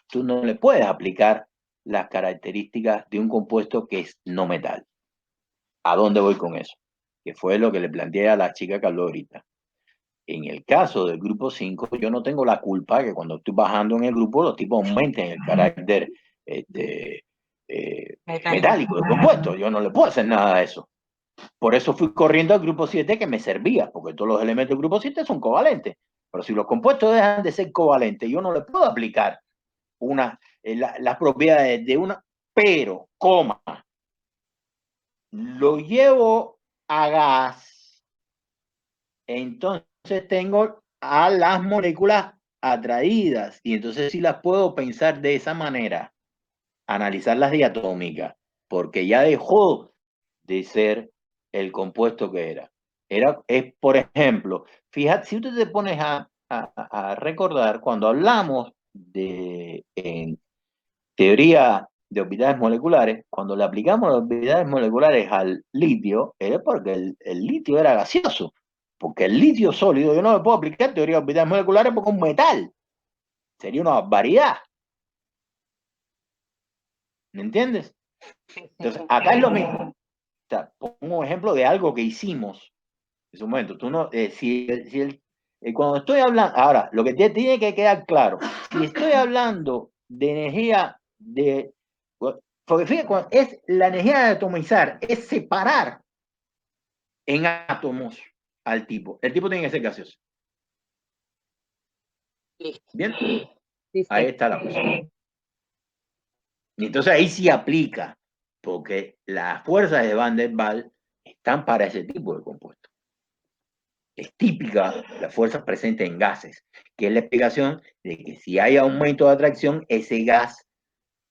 tú no le puedes aplicar las características de un compuesto que es no metal. ¿A dónde voy con eso? Que fue lo que le planteé a la chica que habló ahorita. En el caso del grupo 5, yo no tengo la culpa que cuando estoy bajando en el grupo, los tipos aumenten el carácter metálico, de compuesto. Yo no le puedo hacer nada a eso. Por eso fui corriendo al grupo 7 que me servía, porque todos los elementos del grupo 7 son covalentes. Pero si los compuestos dejan de ser covalentes, yo no le puedo aplicar las propiedades de una, pero, lo llevo a gas, entonces tengo a las moléculas atraídas, y entonces sí las puedo pensar de esa manera, analizarlas diatómicas, porque ya dejó de ser el compuesto que era. Es, por ejemplo, fíjate, si tú te pones a recordar, cuando hablamos de teoría de orbitales moleculares, cuando le aplicamos las orbitales moleculares al litio, era porque el litio era gaseoso, porque el litio sólido, yo no le puedo aplicar teoría de orbitales moleculares porque es un metal, sería una barbaridad. ¿Me entiendes? Entonces, acá es lo mismo. O sea, pongo un ejemplo de algo que hicimos en su momento. Tú no, cuando estoy hablando, ahora, lo que tiene que quedar claro, si estoy hablando de energía porque fíjate, es la energía de atomizar, es separar en átomos al tipo. El tipo tiene que ser gaseoso. ¿Bien? Ahí está la cosa. Y entonces ahí sí aplica, porque las fuerzas de Van der Waals están para ese tipo de compuestos. Es típica las fuerzas presentes en gases, que es la explicación de que si hay aumento de atracción, ese gas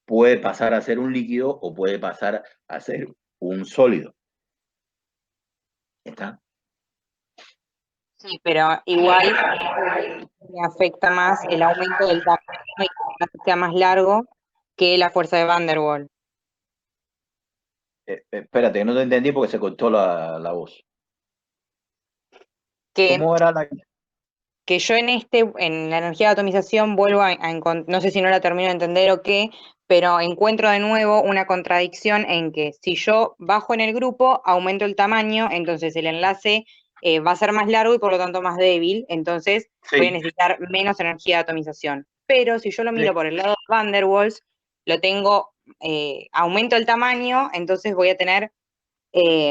puede pasar a ser un líquido o puede pasar a ser un sólido. ¿Está? Sí, pero igual me afecta más el aumento del tamaño y que sea más largo que la fuerza de Van der Waals. Espérate, no te entendí porque se cortó la voz. ¿Cómo era que yo en la energía de atomización vuelvo a encontrar, no sé si no la termino de entender o qué, pero encuentro de nuevo una contradicción en que si yo bajo en el grupo, aumento el tamaño, entonces el enlace va a ser más largo y por lo tanto más débil, entonces voy a necesitar menos energía de atomización. Pero si yo lo miro por el lado de Van der Waals, lo tengo, aumento el tamaño, entonces voy a tener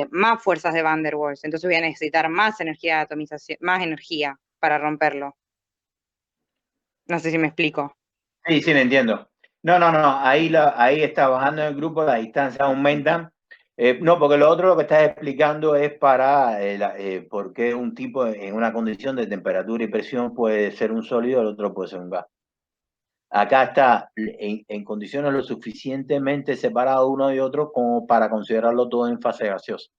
más fuerzas de Van der Waals, entonces voy a necesitar más energía de atomización, más energía para romperlo. No sé si me explico. Sí, sí, me entiendo. No, ahí está bajando en el grupo, las distancias aumentan. No, porque lo otro lo que estás explicando es para por qué un tipo en una condición de temperatura y presión puede ser un sólido, el otro puede ser un gas. Acá está en condiciones lo suficientemente separado uno de otro como para considerarlo todo en fase gaseosa.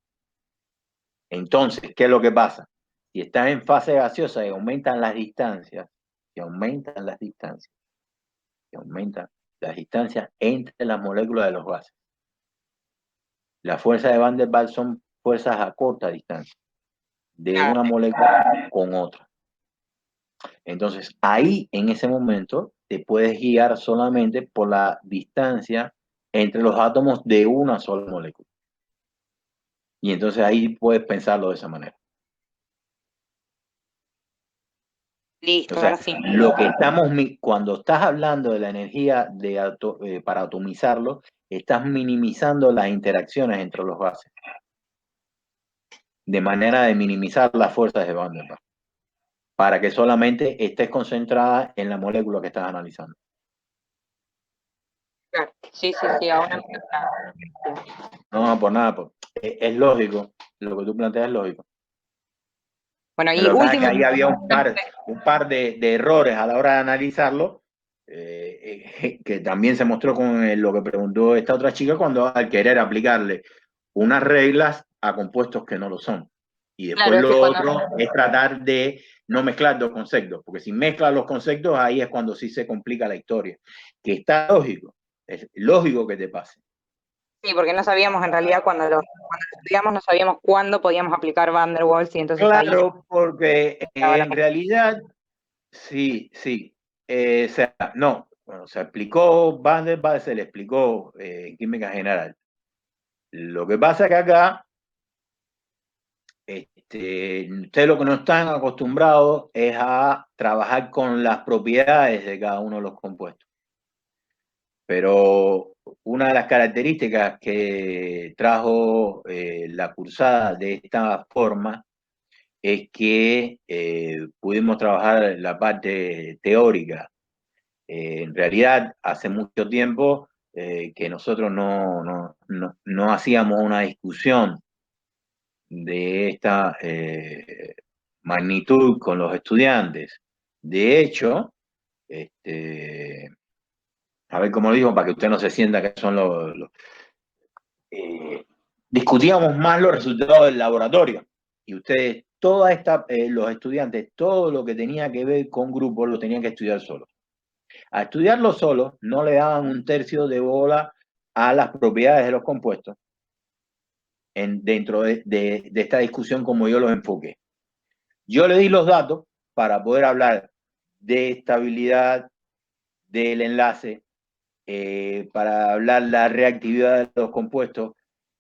Entonces, ¿qué es lo que pasa? Si estás en fase gaseosa y aumentan las distancias, entre las moléculas de los gases. Las fuerzas de Van der Waals son fuerzas a corta distancia de una molécula con otra. Entonces, ahí en ese momento te puedes guiar solamente por la distancia entre los átomos de una sola molécula. Y entonces ahí puedes pensarlo de esa manera. Listo, O sea, ahora sí. lo que cuando estás hablando de la energía para atomizarlo, estás minimizando las interacciones entre los gases, de manera de minimizar las fuerzas de Van der Waals, para que solamente estés concentrada en la molécula que estás analizando. Claro. Sí, ahora No, por nada, es lógico, lo que tú planteas es lógico. Bueno, y Pero último. ahí había un par de errores a la hora de analizarlo, que también se mostró con lo que preguntó esta otra chica cuando al querer aplicarle unas reglas a compuestos que no lo son. Y después Claro, lo otro es tratar de no mezclar dos conceptos, porque si mezclas los conceptos, ahí es cuando sí se complica la historia. Que está lógico, es lógico que te pase. Sí, porque no sabíamos en realidad cuando lo estudiamos, no sabíamos cuándo podíamos aplicar Van der Waals y entonces Claro, ahí porque en realidad, sí. O sea, no, bueno, se explicó Van der Waals, se le explicó en química general. Lo que pasa que acá, ustedes lo que no están acostumbrados es a trabajar con las propiedades de cada uno de los compuestos. Pero una de las características que trajo la cursada de esta forma es que pudimos trabajar la parte teórica. En realidad, hace mucho tiempo que nosotros no hacíamos una discusión de esta magnitud con los estudiantes. De hecho, a ver cómo lo digo para que usted no se sienta que son discutíamos más los resultados del laboratorio. Y ustedes, los estudiantes, todo lo que tenía que ver con grupos lo tenían que estudiar solos. A estudiarlo solos no le daban un tercio de bola a las propiedades de los compuestos dentro de esta discusión como yo los enfoqué. Yo le di los datos para poder hablar de estabilidad del enlace, para hablar la reactividad de los compuestos,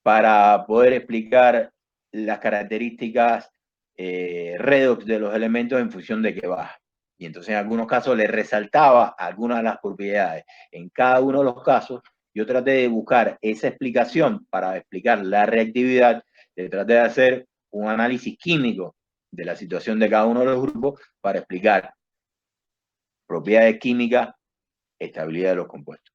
para poder explicar las características redox de los elementos en función de que baja. Y entonces en algunos casos le resaltaba algunas de las propiedades. En cada uno de los casos yo traté de buscar esa explicación para explicar la reactividad, traté de hacer un análisis químico de la situación de cada uno de los grupos para explicar propiedades químicas, estabilidad de los compuestos.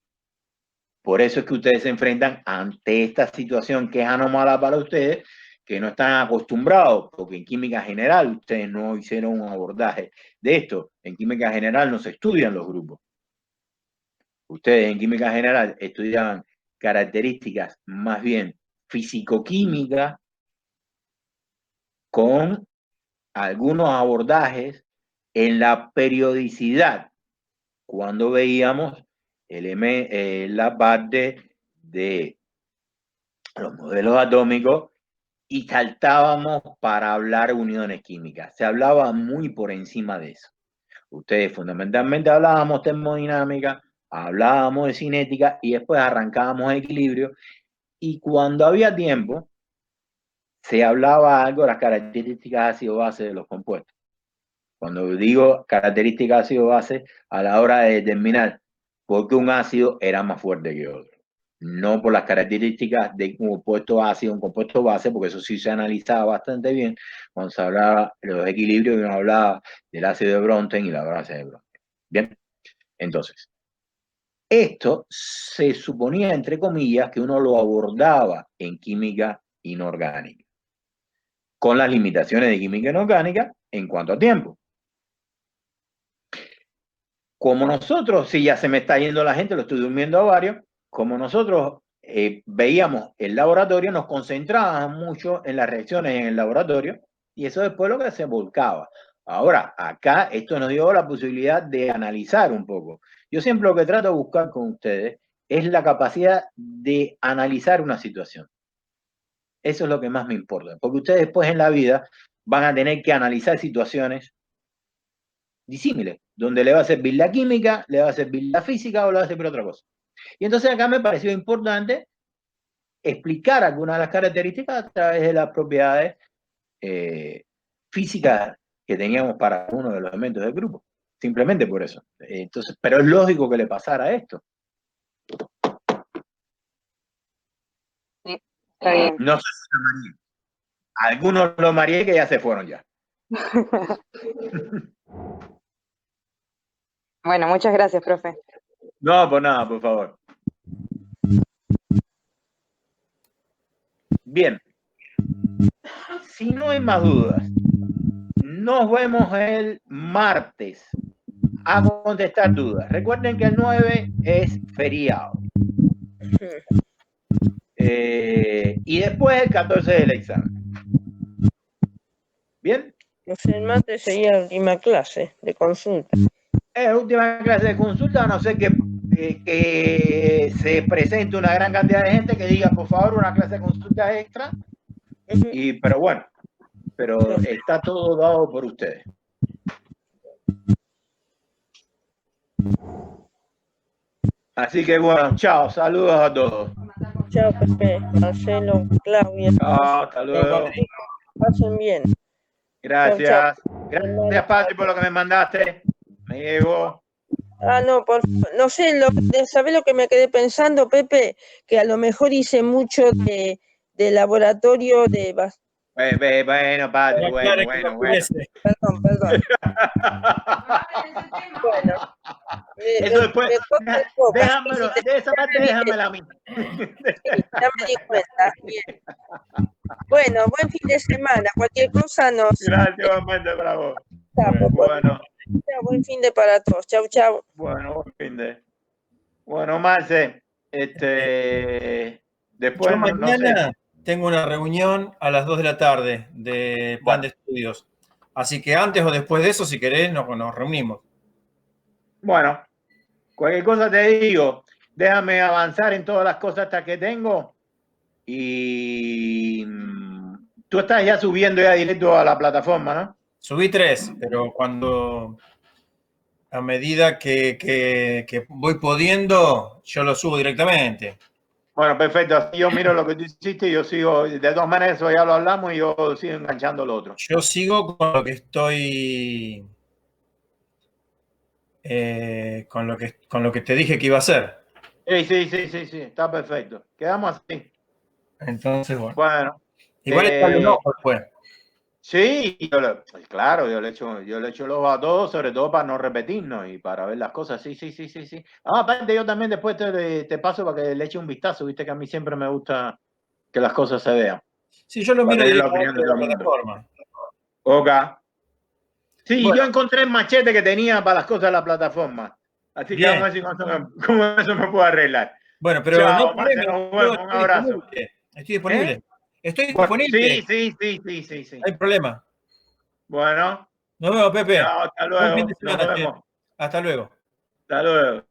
Por eso es que ustedes se enfrentan ante esta situación que es anómala para ustedes, que no están acostumbrados, porque en química general ustedes no hicieron un abordaje de esto. En química general no se estudian los grupos. Ustedes en química general estudiaban características más bien físico-químicas con algunos abordajes en la periodicidad, cuando veíamos la parte de los modelos atómicos y saltábamos para hablar uniones químicas. Se hablaba muy por encima de eso. Ustedes fundamentalmente hablábamos termodinámica, hablábamos de cinética y después arrancábamos equilibrio. Y cuando había tiempo, se hablaba algo de las características ácido-base de los compuestos. Cuando digo características ácido-base, a la hora de determinar por qué un ácido era más fuerte que otro. No por las características de un compuesto ácido, un compuesto base, porque eso sí se analizaba bastante bien cuando se hablaba de los equilibrios y uno hablaba del ácido de Bronten y la base de Bronten. Bien, entonces, esto se suponía, entre comillas, que uno lo abordaba en química inorgánica, con las limitaciones de química inorgánica en cuanto a tiempo. Como nosotros, si ya se me está yendo la gente, lo estoy durmiendo a varios, como nosotros veíamos el laboratorio, nos concentrábamos mucho en las reacciones en el laboratorio y eso después lo que se volcaba. Ahora, acá esto nos dio la posibilidad de analizar un poco. Yo siempre lo que trato de buscar con ustedes es la capacidad de analizar una situación. Eso es lo que más me importa, porque ustedes después en la vida van a tener que analizar situaciones disímiles, donde le va a servir la química, le va a servir la física o le va a servir otra cosa. Y entonces acá me pareció importante explicar algunas de las características a través de las propiedades físicas que teníamos para uno de los elementos del grupo. Simplemente por eso. Entonces, pero es lógico que le pasara esto. Sí, está bien. No sé si lo mareé. Algunos lo mareé que ya se fueron ya. Bueno, muchas gracias, profe. No, por nada, por favor. Bien. Si no hay más dudas, nos vemos el martes a contestar dudas. Recuerden que el 9 es feriado. Y después el 14 del examen. ¿Bien? El martes sería la última clase de consulta. Es la última clase de consulta, a no ser que se presente una gran cantidad de gente que diga, por favor, una clase de consulta extra. Pero bueno, está todo dado por ustedes. Así que bueno, chao, saludos a todos. Chao, profe, Marcelo, Claudia. Chao, hasta luego. Pasen bien. Gracias. Chao, chao. Gracias, Patri, por lo que me mandaste. Me llegó. No, no sé, ¿sabés lo que me quedé pensando, Pepe? Que a lo mejor hice mucho de laboratorio de... Bueno, padre, Claro, bueno. Perdón. Bueno, Eso después, me corto el coca, déjamelo, sí, de esa parte déjamela a mí. sí, ya me di cuenta. Bien. Bueno, buen fin de semana. Cualquier cosa nos... Gracias, igualmente, bravo. Bueno, buen fin de para todos. Chau, chau. Bueno, buen fin de. Bueno, Marce, después Yo no sé. mañana tengo una reunión a las 2 de la tarde de plan de estudios. Así que antes o después de eso, si querés, nos reunimos. Bueno, cualquier cosa te digo, déjame avanzar en todas las cosas hasta que tengo y tú estás ya subiendo ya directo a la plataforma, ¿no? Subí 3, pero a medida que voy pudiendo, yo lo subo directamente. Bueno, perfecto. Así yo miro lo que tú hiciste y yo sigo. De todas maneras, eso ya lo hablamos y yo sigo enganchando lo otro. Yo sigo con lo que estoy... con lo que te dije que iba a hacer. Sí. Está perfecto. Quedamos así. Entonces, bueno. Bueno. Igual está el ojo después. Sí, claro, yo le echo el ojo a todos, sobre todo para no repetirnos y para ver las cosas. Sí. Aparte, yo también después te paso para que le eche un vistazo, viste que a mí siempre me gusta que las cosas se vean. Sí, yo lo Para miro tener la directamente opinión de de la todo el mundo. plataforma. Ok. Sí, Bueno. yo encontré el machete que tenía para las cosas de la plataforma. Así que vamos a ver si cómo eso me puedo arreglar. Bueno, pero chao, no hay problema, nos vemos, un abrazo. Estoy disponible. Estoy Bueno, disponible. sí. No hay problema. Bueno. Nos vemos, Pepe. Chao, hasta Buen fin luego. de semana, Nos vemos. Hasta luego. Hasta luego.